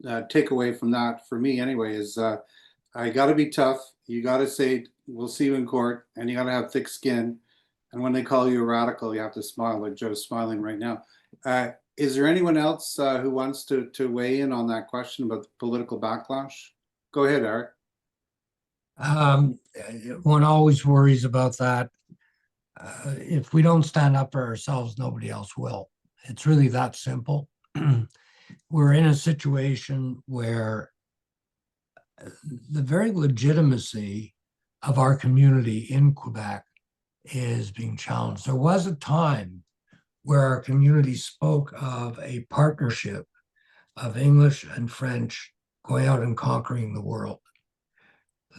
takeaway from that for me anyway is I got to be tough. You got to say, we'll see you in court, and you got to have thick skin. And when they call you a radical, you have to smile, like Joe's smiling right now. Is there anyone else who wants to weigh in on that question about the political backlash? Go ahead, Eric. One always worries about that. If we don't stand up for ourselves, nobody else will. It's really that simple. We're in a situation where the very legitimacy of our community in Quebec is being challenged. There was a time where our community spoke of a partnership of English and French going out and conquering the world.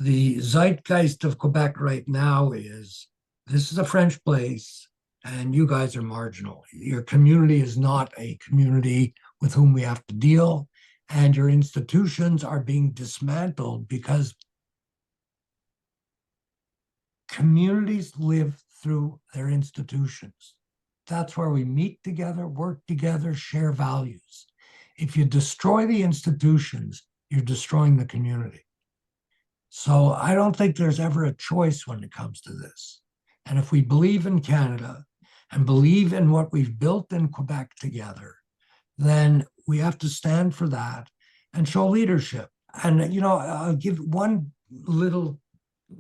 The zeitgeist of Quebec right now is, this is a French place and you guys are marginal. Your community is not a community with whom we have to deal, and your institutions are being dismantled because communities live through their institutions. That's where we meet together, work together, share values. If you destroy the institutions, you're destroying the community. So I don't think there's ever a choice when it comes to this. And if we believe in Canada and believe in what we've built in Quebec together, then we have to stand for that and show leadership. And, you know, I'll give one little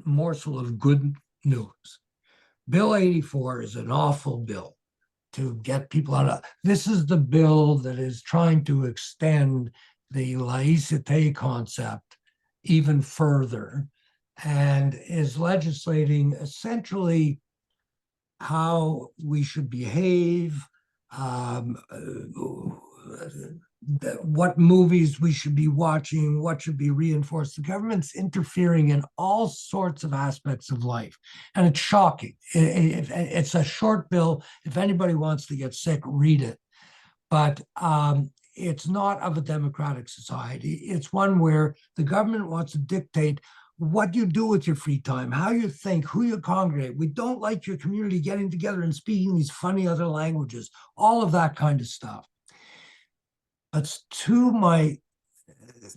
morsel of good news. Bill 84 is an awful bill to get people out of. This is the bill that is trying to extend the laïcité concept even further and is legislating essentially how we should behave, what movies we should be watching, what should be reinforced. The government's interfering in all sorts of aspects of life, and it's shocking. It's a short bill. If anybody wants to get sick, read it. But it's not of a democratic society. It's one where the government wants to dictate what you do with your free time, how you think, who you congregate. We don't like your community getting together and speaking these funny other languages, all of that kind of stuff. But to my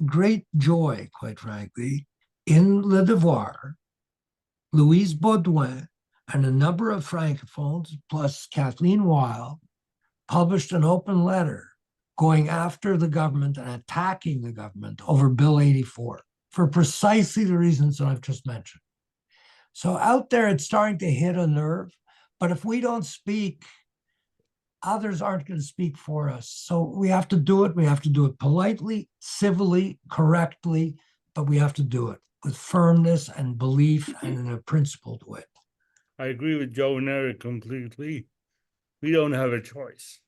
great joy, quite frankly, in Le Devoir, Louise Baudouin and a number of francophones, plus Kathleen Weil, published an open letter going after the government and attacking the government over Bill 84 for precisely the reasons that I've just mentioned. So out there, it's starting to hit a nerve, but if we don't speak, others aren't going to speak for us. So we have to do it. We have to do it politely, civilly, correctly, but we have to do it with firmness and belief and in a principled way. I agree with Joe and Eric completely. We don't have a choice.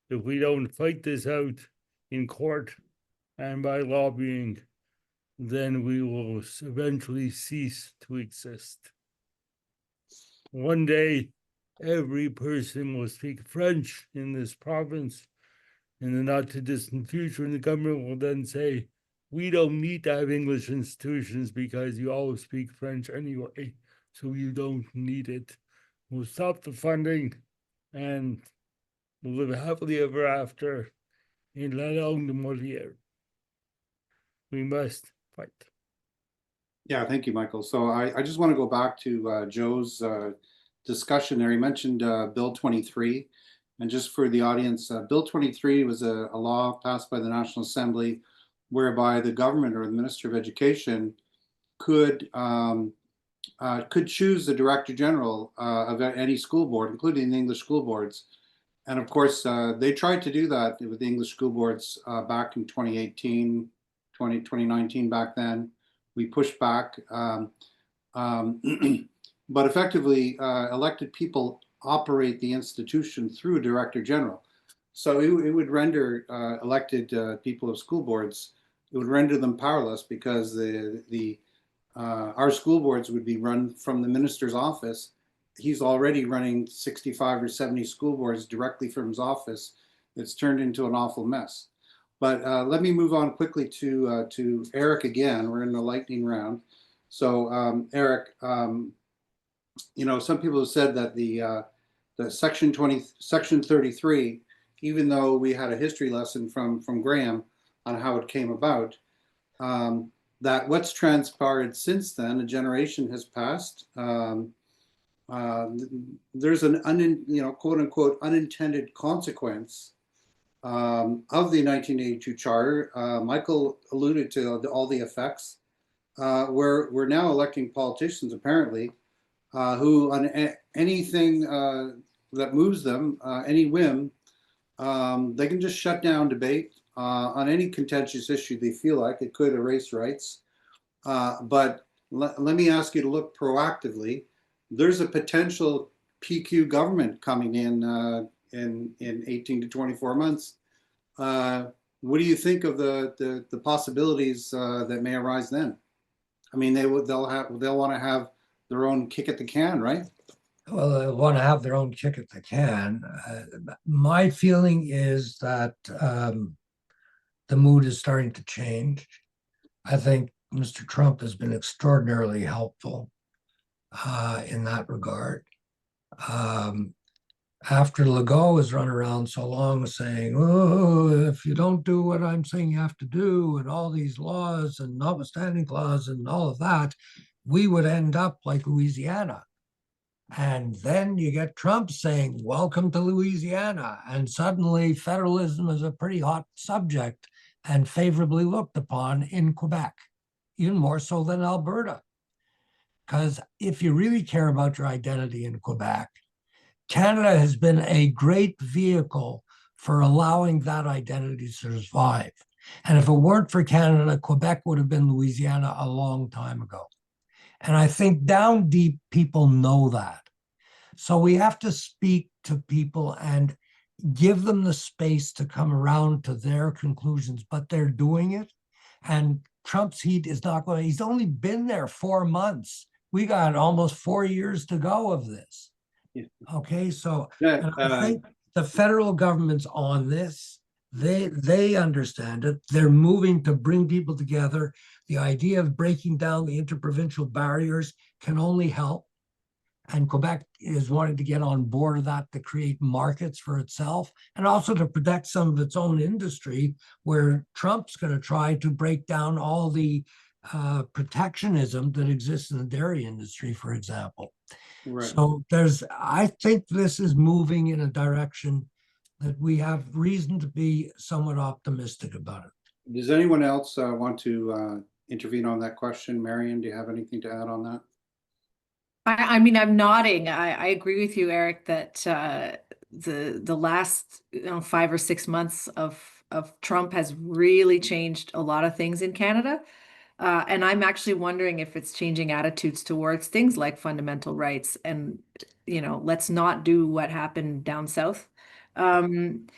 If we don't fight this out in court and by lobbying, then we will eventually cease to exist. One day, every person will speak French in this province. In the not too distant future, and the government will then say, we don't need to have English institutions because you all speak French anyway, so you don't need it. We'll stop the funding and we'll live happily ever after in la langue de Molière. We must fight. Yeah, thank you, Michael. So I just want to go back to Joe's discussion there. He mentioned Bill 23. And just for the audience, Bill 23 was a law passed by the National Assembly whereby the government or the Minister of Education could could choose the director general of any school board, including the English school boards. And of course, they tried to do that with the English school boards back in 2018, 2019 back then. We pushed back. But effectively, elected people operate the institution through a director general. So it would render elected people of school boards, it would render them powerless because our school boards would be run from the minister's office. He's already running 65 or 70 school boards directly from his office. It's turned into an awful mess. But let me move on quickly to Eric again. We're in the lightning round. So Eric, you know, some people have said that the section 33, even though we had a history lesson from Graham on how it came about, that what's transpired since then, a generation has passed. There's an quote unquote unintended consequence of the 1982 charter. Michael alluded to all the effects. We're now electing politicians apparently who on anything that moves them, any whim, they can just shut down debate on any contentious issue they feel like. It could erase rights. But let me ask you to look proactively. There's a potential PQ government coming in 18 to 24 months. What do you think of the possibilities that may arise then? I mean, they'll want to have their own kick at the can, right? Well, they want to have their own kick at the can. My feeling is that the mood is starting to change. I think Mr. Trump has been extraordinarily helpful in that regard. After Legault has run around so long saying, oh, if you don't do what I'm saying you have to do, and all these laws and notwithstanding clause and all of that, we would end up like Louisiana. And then you get Trump saying, welcome to Louisiana. And suddenly federalism is a pretty hot subject and favorably looked upon in Quebec, even more so than Alberta. Because if you really care about your identity in Quebec, Canada has been a great vehicle for allowing that identity to survive. And if it weren't for Canada, Quebec would have been Louisiana a long time ago. And I think down deep, people know that. So we have to speak to people and give them the space to come around to their conclusions, but they're doing it. And Trump's heat is not going, he's only been there 4 months. We got almost 4 years to go of this. Okay, so I think the federal government's on this. They understand it. They're moving to bring people together. The idea of breaking down the interprovincial barriers can only help. And Quebec is wanting to get on board of that to create markets for itself and also to protect some of its own industry, where Trump's going to try to break down all the protectionism that exists in the dairy industry, for example. Right. So I think this is moving in a direction that we have reason to be somewhat optimistic about it. Does anyone else want to intervene on that question? Marion, do you have anything to add on that? I mean, I'm nodding. I agree with you, Eric, that the last 5 or 6 months of Trump has really changed a lot of things in Canada. And I'm actually wondering if it's changing attitudes towards things like fundamental rights and, let's not do what happened down south. And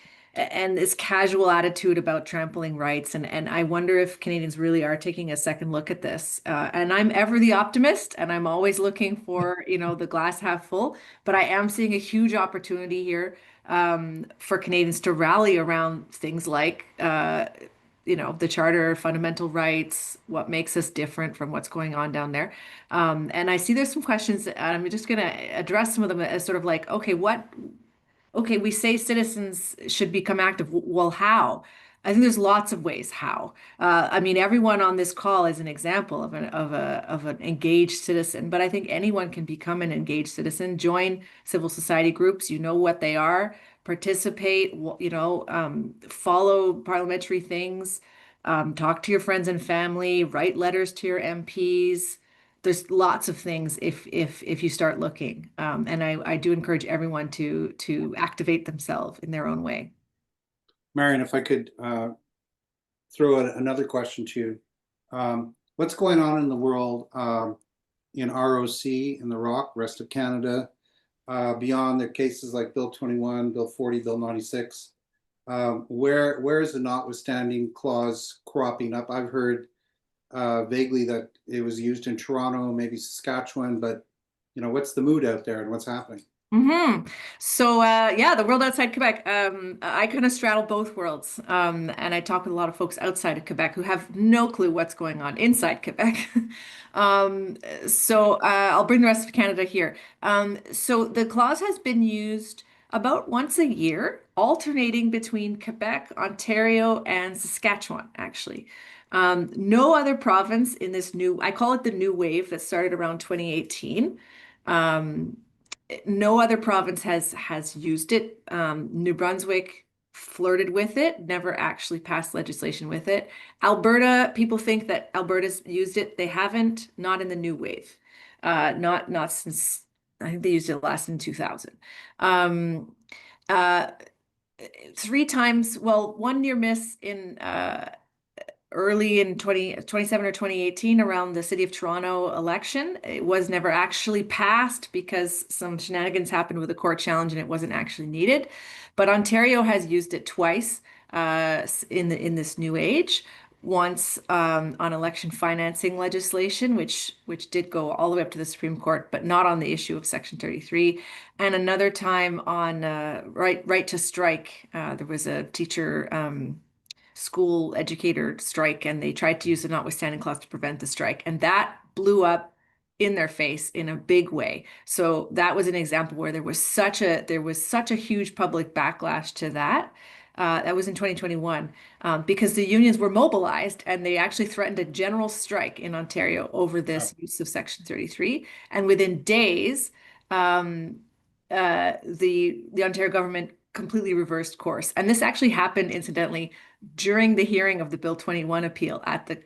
this casual attitude about trampling rights. And I wonder if Canadians really are taking a second look at this. And I'm ever the optimist, and I'm always looking for, the glass half full. But I am seeing a huge opportunity here for Canadians to rally around things like, the Charter, fundamental rights, what makes us different from what's going on down there. And I see there's some questions, and I'm just going to address some of them as sort of like, okay, we say citizens should become active. Well, how? I think there's lots of ways how. I mean, everyone on this call is an example of an engaged citizen, but I think anyone can become an engaged citizen. Join civil society groups. You know what they are. Participate. Follow parliamentary things. Talk to your friends and family. Write letters to your MPs. there's lots of things if you start looking. And I do encourage everyone to activate themselves in their own way. Marion, if I could throw another question to you. What's going on in the world in ROC, in the ROC, rest of Canada, beyond the cases like Bill 21, Bill 40, Bill 96? Where is the notwithstanding clause cropping up? I've heard vaguely that it was used in Toronto, maybe Saskatchewan, but what's the mood out there and what's happening? So yeah, the world outside Quebec. I kind of straddle both worlds, and I talk with a lot of folks outside of Quebec who have no clue what's going on inside Quebec. So I'll bring the rest of Canada here. So the clause has been used about once a year, alternating between Quebec, Ontario, and Saskatchewan, actually. No other province in this I call it the new wave that started around 2018. No other province has used it. New Brunswick flirted with it, never actually passed legislation with it. Alberta, people think that Alberta's used it. They haven't, not in the new wave. Not since, I think they used it last in 2000. 3 times, well, one near miss in early in 2017 or 2018 around the City of Toronto election. It was never actually passed because some shenanigans happened with a court challenge and it wasn't actually needed. But Ontario has used it twice in this new age. Once on election financing legislation, which did go all the way up to the Supreme Court, but not on the issue of Section 33. And another time on right to strike. There was a teacher school educator strike, and they tried to use the notwithstanding clause to prevent the strike, and that blew up in their face in a big way. So that was an example where there was such a huge public backlash to that. That was in 2021 because the unions were mobilized and they actually threatened a general strike in Ontario over this use of Section 33. And within days, the Ontario government completely reversed course. And this actually happened, incidentally, during the hearing of the Bill 21 appeal at the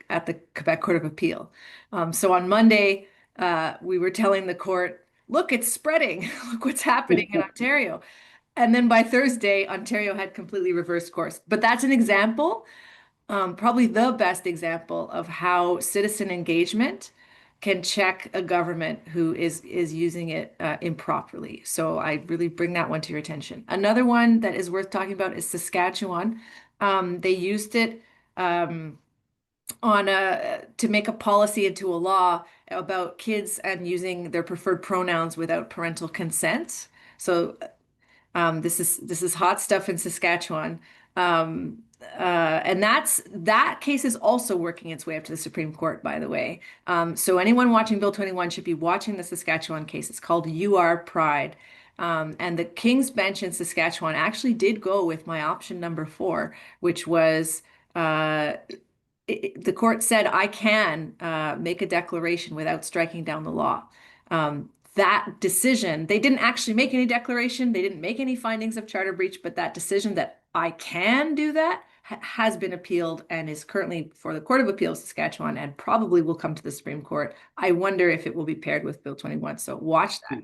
Quebec Court of Appeal. So on Monday, we were telling the court, look, it's spreading. Look what's happening in Ontario. And then by Thursday, Ontario had completely reversed course. But that's an example, probably the best example of how citizen engagement can check a government who is using it improperly. So I really bring that one to your attention. Another one that is worth talking about is Saskatchewan. They used it to make a policy into a law about kids and using their preferred pronouns without parental consent. So this is hot stuff in Saskatchewan. And that case is also working its way up to the Supreme Court, by the way. So anyone watching Bill 21 should be watching the Saskatchewan case. It's called You Are Pride. And the King's Bench in Saskatchewan actually did go with my option number 4, which was the court said I can make a declaration without striking down the law. That decision, they didn't actually make any declaration. They didn't make any findings of charter breach, but that decision that I can do that has been appealed and is currently before the Court of Appeals Saskatchewan and probably will come to the Supreme Court. I wonder if it will be paired with Bill 21. So watch that.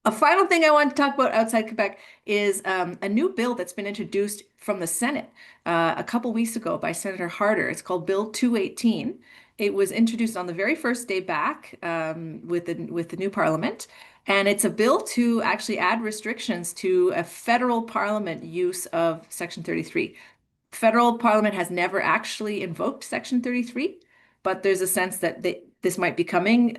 A final thing I want to talk about outside Quebec is a new bill that's been introduced from the Senate a couple weeks ago by Senator Harder. It's called Bill 218. It was introduced on the very first day back with the new parliament. And it's a bill to actually add restrictions to a federal parliament use of Section 33. Federal parliament has never actually invoked Section 33, but there's a sense that this might be coming,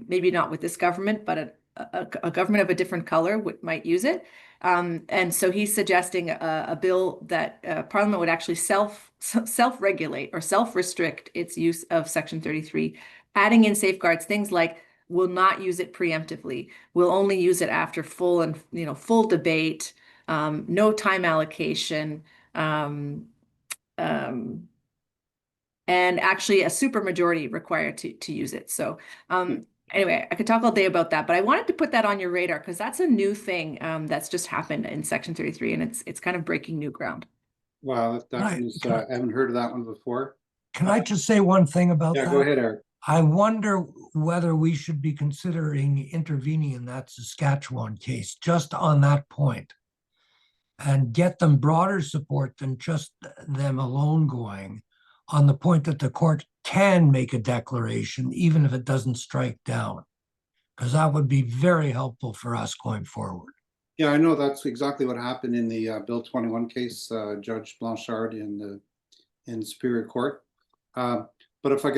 maybe not with this government, but a government of a different color might use it. And so he's suggesting a bill that Parliament would actually self-regulate or self-restrict its use of Section 33, adding in safeguards, things like will not use it preemptively, will only use it after full debate, no time allocation, and actually a supermajority required to use it. So anyway, I could talk all day about that, but I wanted to put that on your radar because that's a new thing that's just happened in Section 33, and it's kind of breaking new ground. Wow, I haven't heard of that one before. Can I just say one thing about that? Yeah, go ahead, Eric. I wonder whether we should be considering intervening in that Saskatchewan case just on that point and get them broader support than just them alone going on the point that the court can make a declaration, even if it doesn't strike down, because that would be very helpful for us going forward. Yeah, I know that's exactly what happened in the Bill 21 case, Judge Blanchard in Superior Court. But if I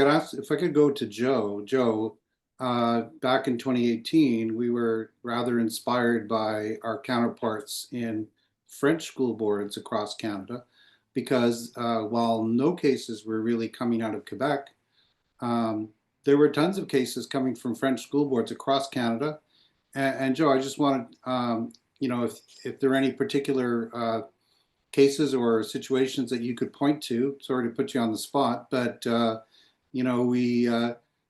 could go to Joe, back in 2018, we were rather inspired by our counterparts in French school boards across Canada, because while no cases were really coming out of Quebec, there were tons of cases coming from French school boards across Canada. And Joe, I just wanted, if there are any particular cases or situations that you could point to. Sorry to put you on the spot, but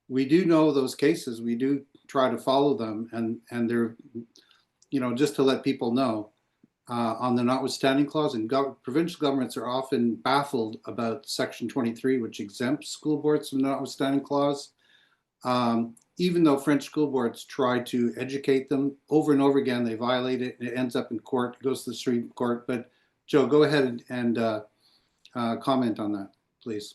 we do know those cases. We do try to follow them, and they're, just to let people know, on the notwithstanding clause, and provincial governments are often baffled about Section 23, which exempts school boards from the notwithstanding clause. Even though French school boards try to educate them over and over again, they violate it, and it ends up in court. It goes to the Supreme Court. But Joe, go ahead and comment on that, please.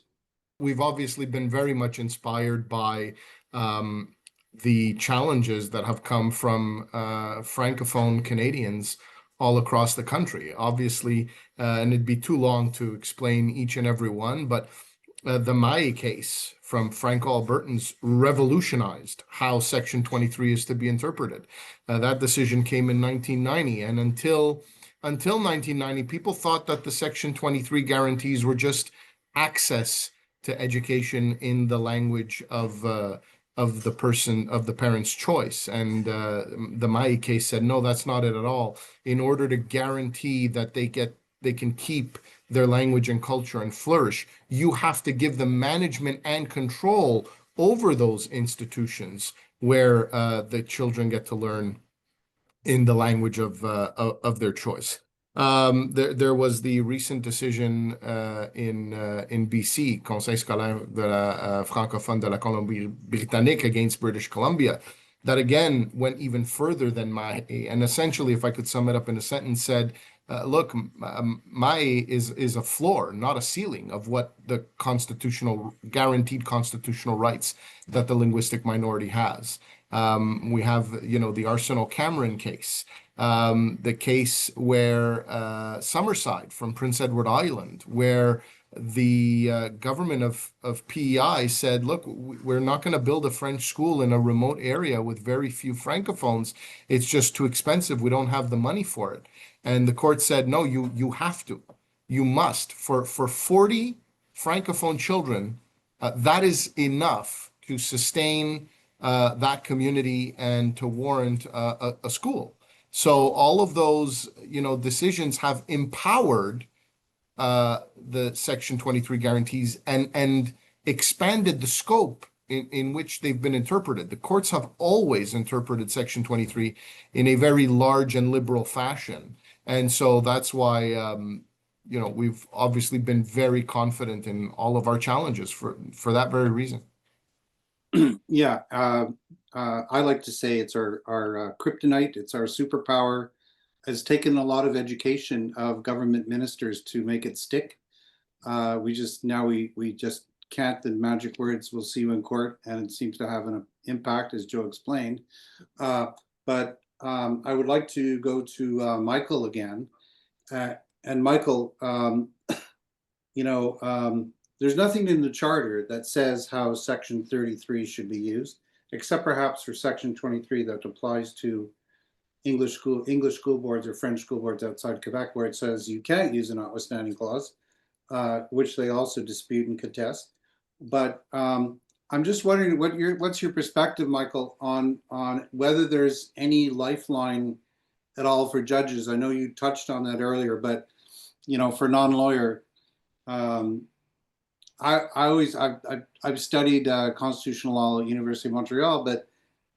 We've obviously been very much inspired by the challenges that have come from Francophone Canadians all across the country. Obviously, and it'd be too long to explain each and every one, but the Maé case from Franco-Albertans revolutionized how Section 23 is to be interpreted. That decision came in 1990, and until 1990, people thought that the Section 23 guarantees were just access to education in the language of the parent's choice. And the Maé case said, no, that's not it at all. In order to guarantee that they can keep their language and culture and flourish, you have to give them management and control over those institutions where the children get to learn in the language of their choice. There was the recent decision in BC, Conseil scolaire de la francophone de la Colombie-Britannique against British Columbia, that again went even further than Maé. And essentially, if I could sum it up in a sentence, said, look, Maé is a floor, not a ceiling of what the guaranteed constitutional rights that the linguistic minority has. We have, the Arsenal Cameron case, the case where Summerside from Prince Edward Island, where the government of PEI said, look, we're not going to build a French school in a remote area with very few Francophones. It's just too expensive. We don't have the money for it. And the court said, no, you have to. You must. For 40 Francophone children, that is enough to sustain that community and to warrant a school. So all of those, decisions have empowered the Section 23 guarantees and expanded the scope in which they've been interpreted. The courts have always interpreted Section 23 in a very large and liberal fashion. And so that's why, we've obviously been very confident in all of our challenges for that very reason. Yeah, I like to say it's our kryptonite, it's our superpower. It's taken a lot of education of government ministers to make it stick. We just can't, the magic words, we'll see you in court, and it seems to have an impact, as Joe explained. But I would like to go to Michael again. And Michael, there's nothing in the charter that says how Section 33 should be used, except perhaps for Section 23 that applies to English school boards or French school boards outside Quebec, where it says you can't use a notwithstanding clause, which they also dispute and contest. But I'm just wondering what's your perspective, Michael, on whether there's any lifeline at all for judges. I know you touched on that earlier, but for non-lawyer, I've studied constitutional law at University of Montreal, but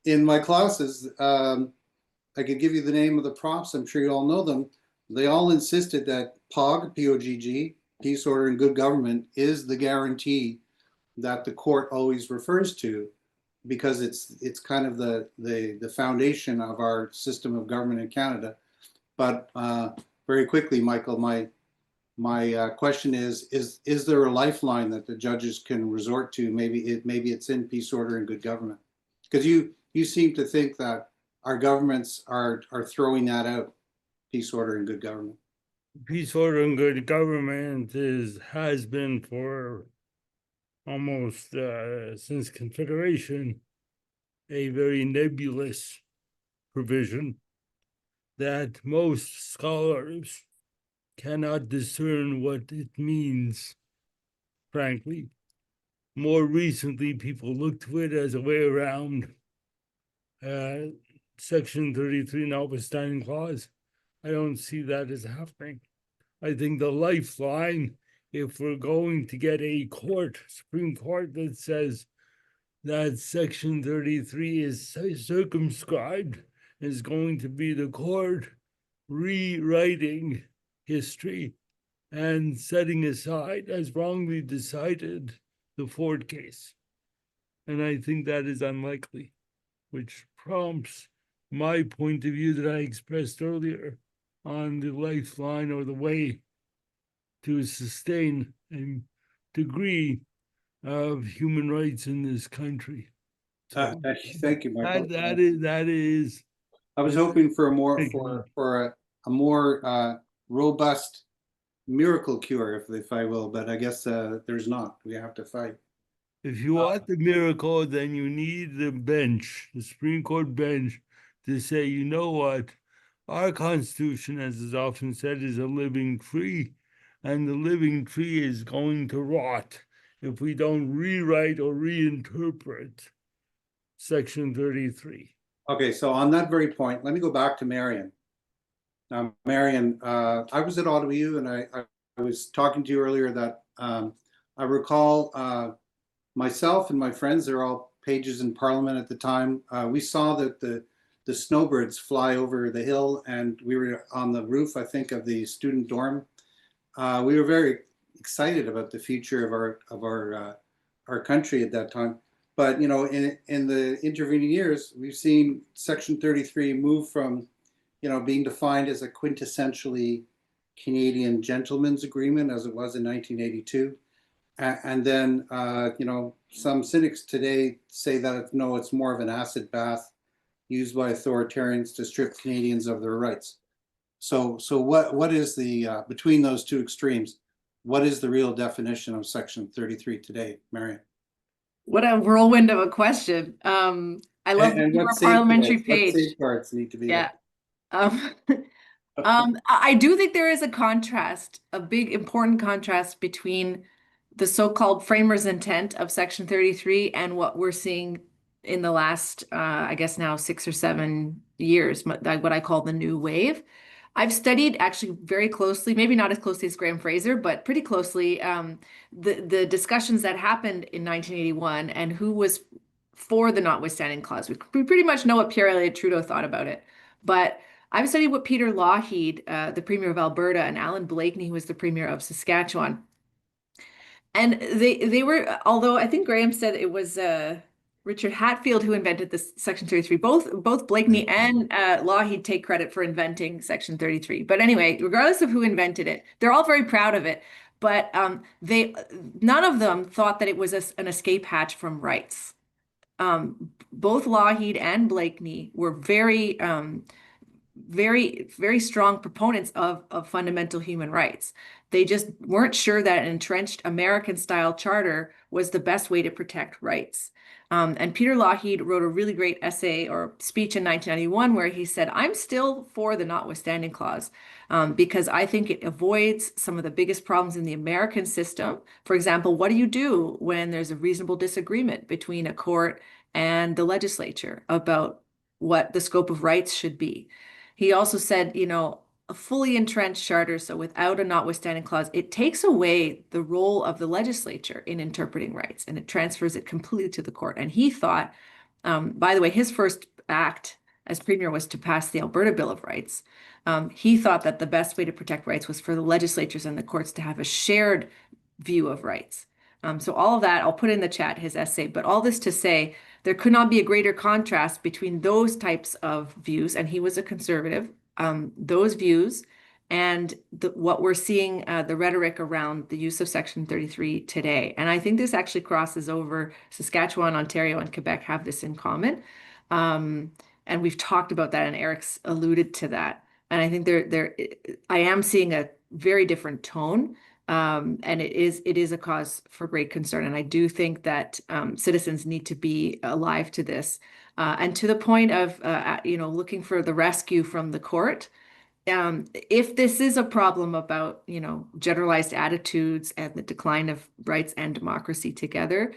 in my classes, I could give you the name of the profs. I'm sure you all know them. They all insisted that POG, P-O-G-G, peace, order, and good government, is the guarantee that the court always refers to, because it's kind of the foundation of our system of government in Canada. But very quickly, Michael, my question is there a lifeline that the judges can resort to? Maybe it's in peace, order, and good government, because you seem to think that our governments are throwing that out, peace, order, and good government. Peace, order, and good government has been for almost since Confederation a very nebulous provision that most scholars cannot discern what it means, frankly. More recently, people look to it as a way around Section 33 Notwithstanding Clause. I don't see that as happening. I think the lifeline, if we're going to get a Supreme Court that says that Section 33 is circumscribed, is going to be the court rewriting history and setting aside, as wrongly decided, the Ford case. And I think that is unlikely, which prompts my point of view that I expressed earlier on the lifeline, or the way to sustain a degree of human rights in this country. So Thank you, Michael. that is. I was hoping for a more robust miracle cure, if I will, but I guess there's not. We have to fight. If you want the miracle, then you need the bench, the Supreme Court bench, to say, you know what, our Constitution, as is often said, is a living tree, and the living tree is going to rot if we don't rewrite or reinterpret Section 33. Okay, so on that very point, let me go back to Marion. Now, Marion, I was at Ottawa U, and I was talking to you earlier that I recall myself and my friends, they're all pages in Parliament at the time. We saw that the snowbirds fly over the hill, and we were on the roof, I think, of the student dorm. We were very excited about the future of our country at that time. But you know, in the intervening years, we've seen Section 33 move from, you know, being defined as a quintessentially Canadian gentleman's agreement, as it was in 1982. And then, you know, some cynics today say that, no, it's more of an acid bath used by authoritarians to strip Canadians of their rights. So what is the, between those two extremes, what is the real definition of Section 33 today, Marion? What a whirlwind of a question. I love your parliamentary page. What safeguards need to be Yeah. there? I do think there is a contrast, a big important contrast between the so-called framers' intent of Section 33 and what we're seeing in the last, I guess now 6 or 7 years, what I call the new wave. I've studied actually very closely, maybe not as closely as Graham Fraser, but pretty closely, the discussions that happened in 1981 and who was for the Notwithstanding Clause. We pretty much know what Pierre Elliott Trudeau thought about it, but I've studied what Peter Lougheed, the Premier of Alberta, and Alan Blakeney, who was the Premier of Saskatchewan. And they were, although I think Graham said it was Richard Hatfield who invented this Section 33. Both Blakeney and Lougheed take credit for inventing Section 33. But anyway, regardless of who invented it, they're all very proud of it. But none of them thought that it was an escape hatch from rights. Both Lougheed and Blakeney were very strong proponents of fundamental human rights. They just weren't sure that an entrenched American-style charter was the best way to protect rights. And Peter Lougheed wrote a really great essay or speech in 1991 where he said, I'm still for the Notwithstanding Clause because I think it avoids some of the biggest problems in the American system. For example, what do you do when there's a reasonable disagreement between a court and the legislature about what the scope of rights should be? He also said, you know, a fully entrenched charter, so without a Notwithstanding Clause, it takes away the role of the legislature in interpreting rights and it transfers it completely to the court. And he thought, by the way, his first act as Premier was to pass the Alberta Bill of Rights. He thought that the best way to protect rights was for the legislatures and the courts to have a shared view of rights. So all of that, I'll put in the chat his essay, but all this to say, there could not be a greater contrast between those types of views, and he was a conservative, those views, and what we're seeing, the rhetoric around the use of Section 33 today. And I think this actually crosses over. Saskatchewan, Ontario, and Quebec have this in common. And we've talked about that, and Eric's alluded to that. And I think I am seeing a very different tone. And it is a cause for great concern. And I do think that citizens need to be alive to this. And to the point of, looking for the rescue from the court, if this is a problem about, generalized attitudes and the decline of rights and democracy together,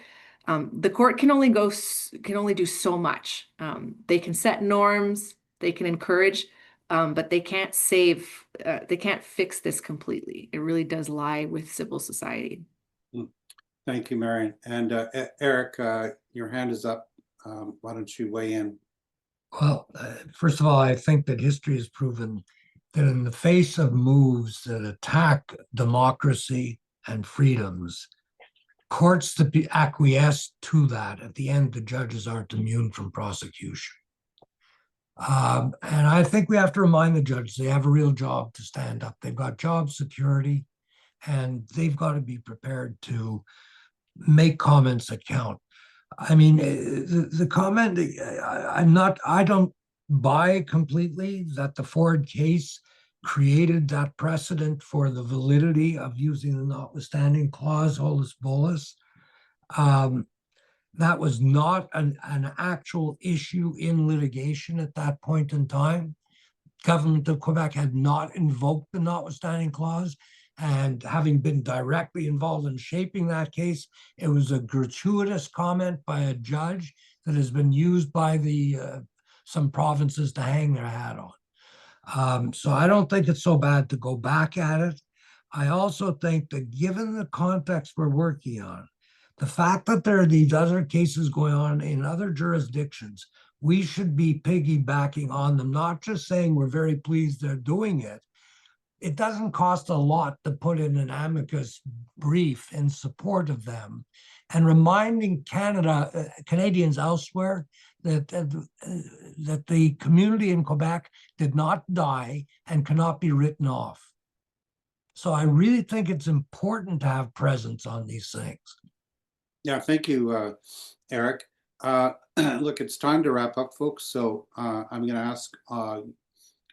the court can only do so much. They can set norms, they can encourage, but they can't fix this completely. It really does lie with civil society. Thank you, Marion. And Eric, your hand is up. Why don't you weigh in? Well, first of all, I think that history has proven that in the face of moves that attack democracy and freedoms, courts that acquiesce to that, at the end, the judges aren't immune from prosecution. And I think we have to remind the judges they have a real job to stand up. They've got job security, and they've got to be prepared to make comments that count. I mean, the comment, I don't buy completely that the Ford case created that precedent for the validity of using the notwithstanding clause, holus bolus. That was not an actual issue in litigation at that point in time. Government of Quebec had not invoked the notwithstanding clause, and having been directly involved in shaping that case, it was a gratuitous comment by a judge that has been used by some provinces to hang their hat on. So I don't think it's so bad to go back at it. I also think that given the context we're working on, the fact that there are these other cases going on in other jurisdictions, we should be piggybacking on them, not just saying we're very pleased they're doing it. It doesn't cost a lot to put in an amicus brief in support of them, and reminding Canadians elsewhere that the community in Quebec did not die and cannot be written off. So I really think it's important to have presence on these things. Yeah, thank you, Eric. Look, it's time to wrap up, folks. So I'm going to ask all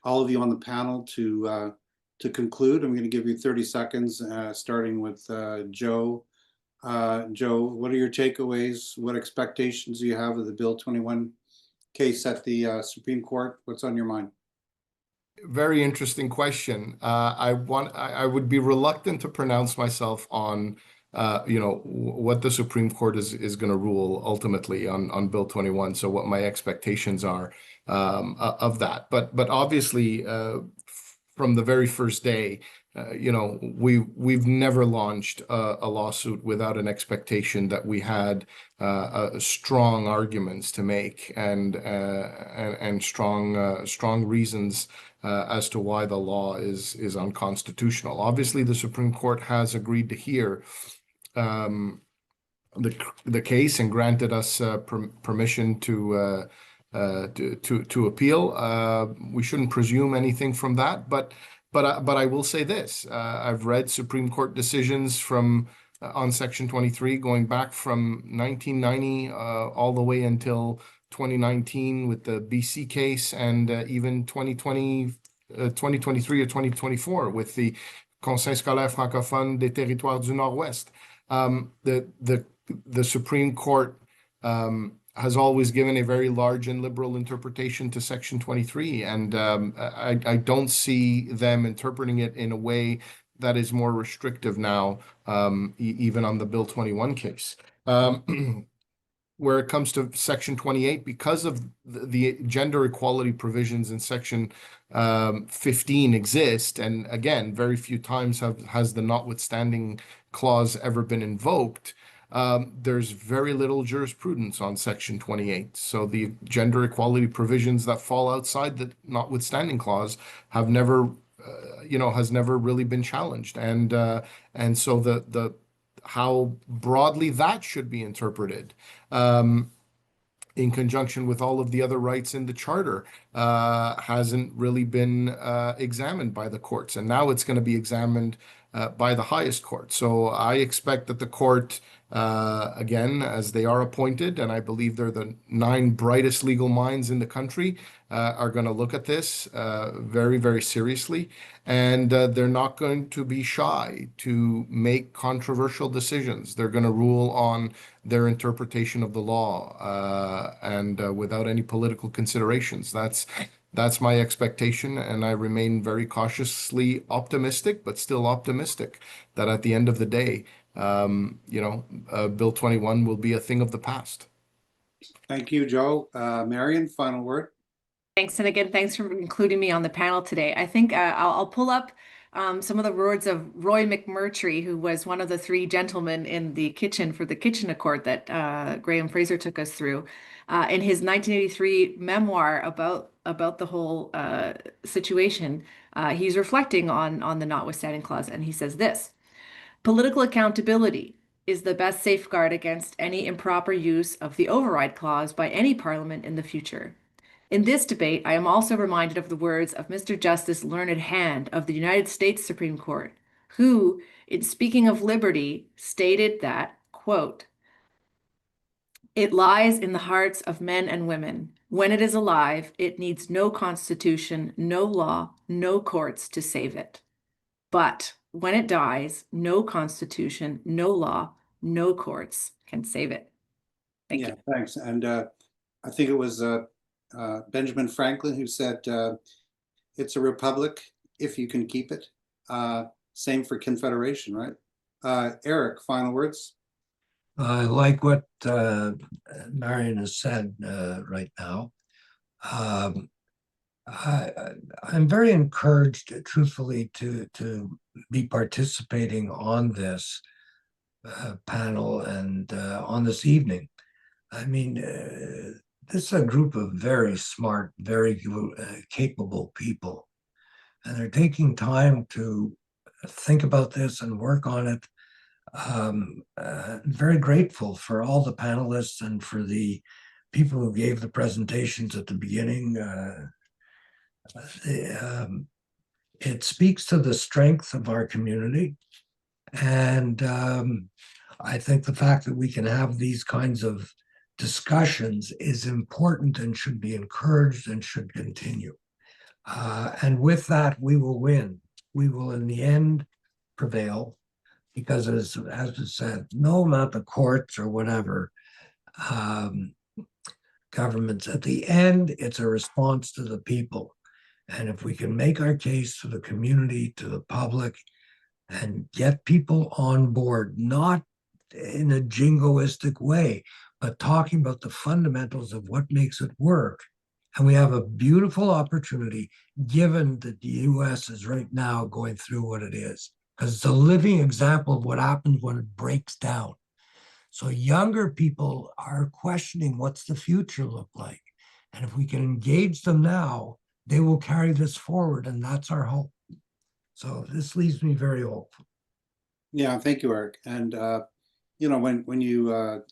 of you on the panel to conclude. I'm going to give you 30 seconds, starting with Joe. Joe, what are your takeaways? What expectations do you have of the Bill 21 case at the Supreme Court? What's on your mind? Very interesting question. I would be reluctant to pronounce myself on what the Supreme Court is going to rule ultimately on Bill 21. So what my expectations are of that. But obviously, from the very first day, we've never launched a lawsuit without an expectation that we had strong arguments to make and strong reasons as to why the law is unconstitutional. Obviously, the Supreme Court has agreed to hear the case and granted us permission to appeal. We shouldn't presume anything from that, but I will say this: I've read Supreme Court decisions on Section 23 going back from 1990 all the way until 2019 with the BC case, and even 2023 or 2024 with the Conseil scolaire francophone des territoires du Nord-Ouest. The Supreme Court has always given a very large and liberal interpretation to Section 23, and I don't see them interpreting it in a way that is more restrictive now, even on the Bill 21 case. Where it comes to Section 28, because of the gender equality provisions in Section 15 exist, and again, very few times has the notwithstanding clause ever been invoked, there's very little jurisprudence on Section 28. So the gender equality provisions that fall outside the notwithstanding clause have never, has never really been challenged. And so how broadly that should be interpreted. In conjunction with all of the other rights in the charter, hasn't really been examined by the courts. And now it's going to be examined by the highest court. So I expect that the court, again, as they are appointed, and I believe they're the 9 brightest legal minds in the country, are going to look at this very, very seriously. And they're not going to be shy to make controversial decisions. They're going to rule on their interpretation of the law and without any political considerations. That's my expectation, and I remain very cautiously optimistic, but still optimistic that at the end of the day, Bill 21 will be a thing of the past. Thank you, Joe. Marion, final word. Thanks. And again, thanks for including me on the panel today. I think I'll pull up some of the words of Roy McMurtry, who was one of the 3 gentlemen in the kitchen for the Kitchen Accord that Graham Fraser took us through. In his 1983 memoir about the whole situation, he's reflecting on the Notwithstanding Clause, and he says this: political accountability is the best safeguard against any improper use of the override clause by any parliament in the future. In this debate, I am also reminded of the words of Mr. Justice Learned Hand of the United States Supreme Court, who, in speaking of liberty, stated that, quote, "It lies in the hearts of men and women. When it is alive, it needs no constitution, no law, no courts to save it. But when it dies, no constitution, no law, no courts can save it." Thank you. Thanks. And I think it was Benjamin Franklin who said, it's a republic if you can keep it. Same for Confederation, right? Eric, final words. I like what Marion has said right now. I'm very encouraged, truthfully, to be participating on this panel and on this evening. I mean, this is a group of very smart, very capable people, and they're taking time to think about this and work on it. Very grateful for all the panelists and for the people who gave the presentations at the beginning. It speaks to the strength of our community. And I think the fact that we can have these kinds of discussions is important and should be encouraged and should continue. And with that, we will win. We will, in the end, prevail, because as I said, no amount of courts or whatever, governments, at the end, it's a response to the people. And if we can make our case to the community, to the public, and get people on board, not in a jingoistic way, but talking about the fundamentals of what makes it work. And we have a beautiful opportunity, given that the US is right now going through what it is, because it's a living example of what happens when it breaks down. So younger people are questioning, what's the future look like? And if we can engage them now, they will carry this forward, and that's our hope. So this leaves me very hopeful. Yeah, thank you, Eric. And when you're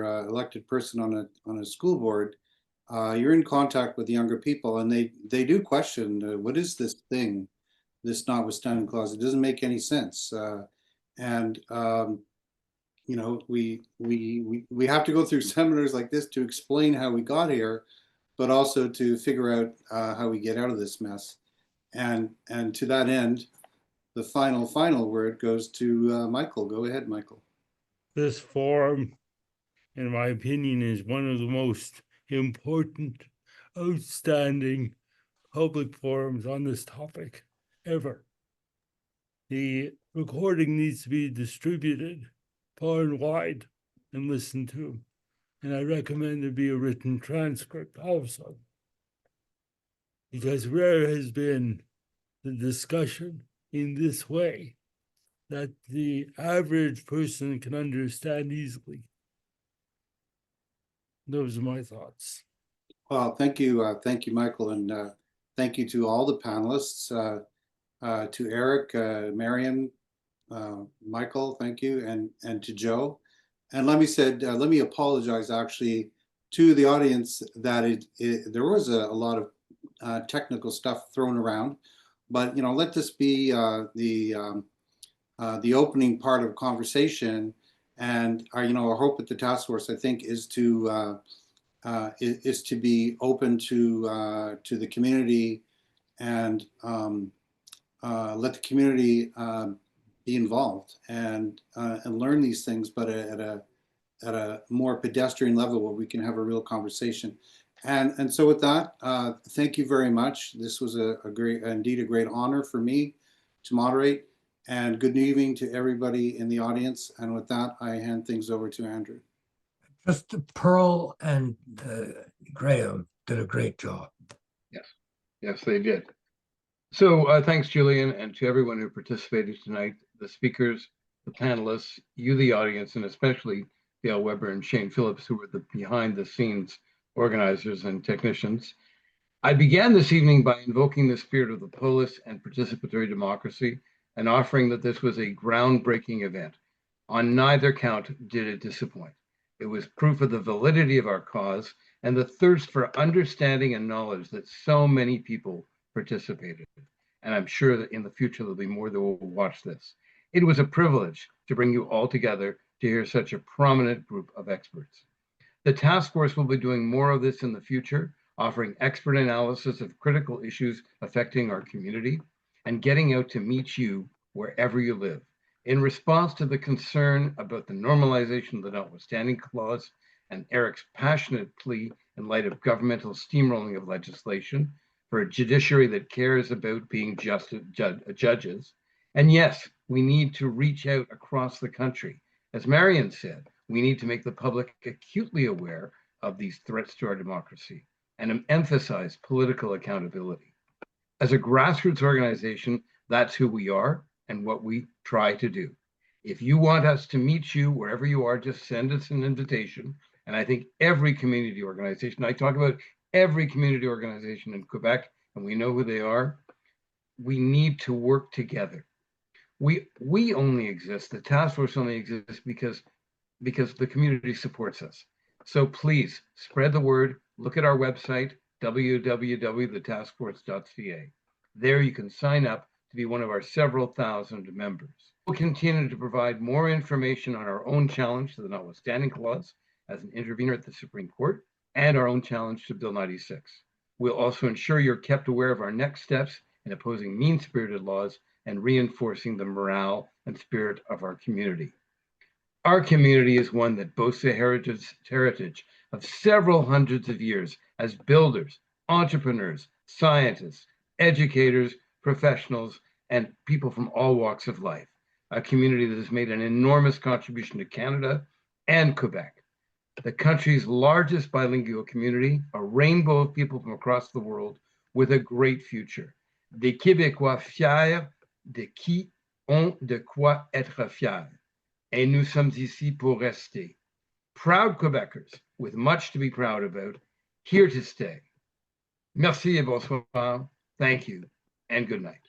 an elected person on a school board, you're in contact with younger people, and they do question, what is this thing, this Notwithstanding Clause? It doesn't make any sense. We have to go through seminars like this to explain how we got here, but also to figure out how we get out of this mess. And to that end, the final word goes to Michael. Go ahead, Michael. This forum, in my opinion, is one of the most important, outstanding public forums on this topic ever. The recording needs to be distributed far and wide and listened to. And I recommend there be a written transcript also, because rare has been the discussion in this way that the average person can understand easily. Those are my thoughts. Well, thank you, Michael, and thank you to all the panelists, to Eric, Marion, Michael, thank you, and to Joe. And let me apologize actually to the audience that there was a lot of technical stuff thrown around, but let this be the opening part of conversation. And our hope at the task force, I think, is to be open to the community and let the community be involved and learn these things, but at a more pedestrian level where we can have a real conversation. And so with that, thank you very much. This was indeed a great honor for me to moderate. And good evening to everybody in the audience. And with that, I hand things over to Andrew. Just Pearl and Graham did a great job. Yes, they did. So thanks, Julian, and to everyone who participated tonight, the speakers, the panelists, you, the audience, and especially Dale Weber and Shane Phillips, who were the behind-the-scenes organizers and technicians. I began this evening by invoking the spirit of the polis and participatory democracy and offering that this was a groundbreaking event. On neither count did it disappoint. It was proof of the validity of our cause and the thirst for understanding and knowledge that so many people participated. And I'm sure that in the future, there'll be more that will watch this. It was a privilege to bring you all together to hear such a prominent group of experts. The task force will be doing more of this in the future, offering expert analysis of critical issues affecting our community and getting out to meet you wherever you live. In response to the concern about the normalization of the Notwithstanding Clause and Eric's passionate plea in light of governmental steamrolling of legislation for a judiciary that cares about being just judges. And yes, we need to reach out across the country. As Marion said, we need to make the public acutely aware of these threats to our democracy and emphasize political accountability. As a grassroots organization, that's who we are and what we try to do. If you want us to meet you wherever you are, just send us an invitation. And I think every community organization, I talk about every community organization in Quebec, and we know who they are, we need to work together. We only exist, the task force only exists because the community supports us. So please spread the word. Look at our website, www.thetaskforce.ca. There you can sign up to be one of our several thousand members. We'll continue to provide more information on our own challenge to the Notwithstanding Clause as an intervener at the Supreme Court and our own challenge to Bill 96. We'll also ensure you're kept aware of our next steps in opposing mean-spirited laws and reinforcing the morale and spirit of our community. Our community is one that boasts a heritage of several hundreds of years as builders, entrepreneurs, scientists, educators, professionals, and people from all walks of life. A community that has made an enormous contribution to Canada and Quebec, the country's largest bilingual community, a rainbow of people from across the world with a great future. Des Québécois fiers de qui ont de quoi être fiers. Et nous sommes ici pour rester. Proud Quebecers with much to be proud about, here to stay. Merci et bonsoir. Thank you and good night.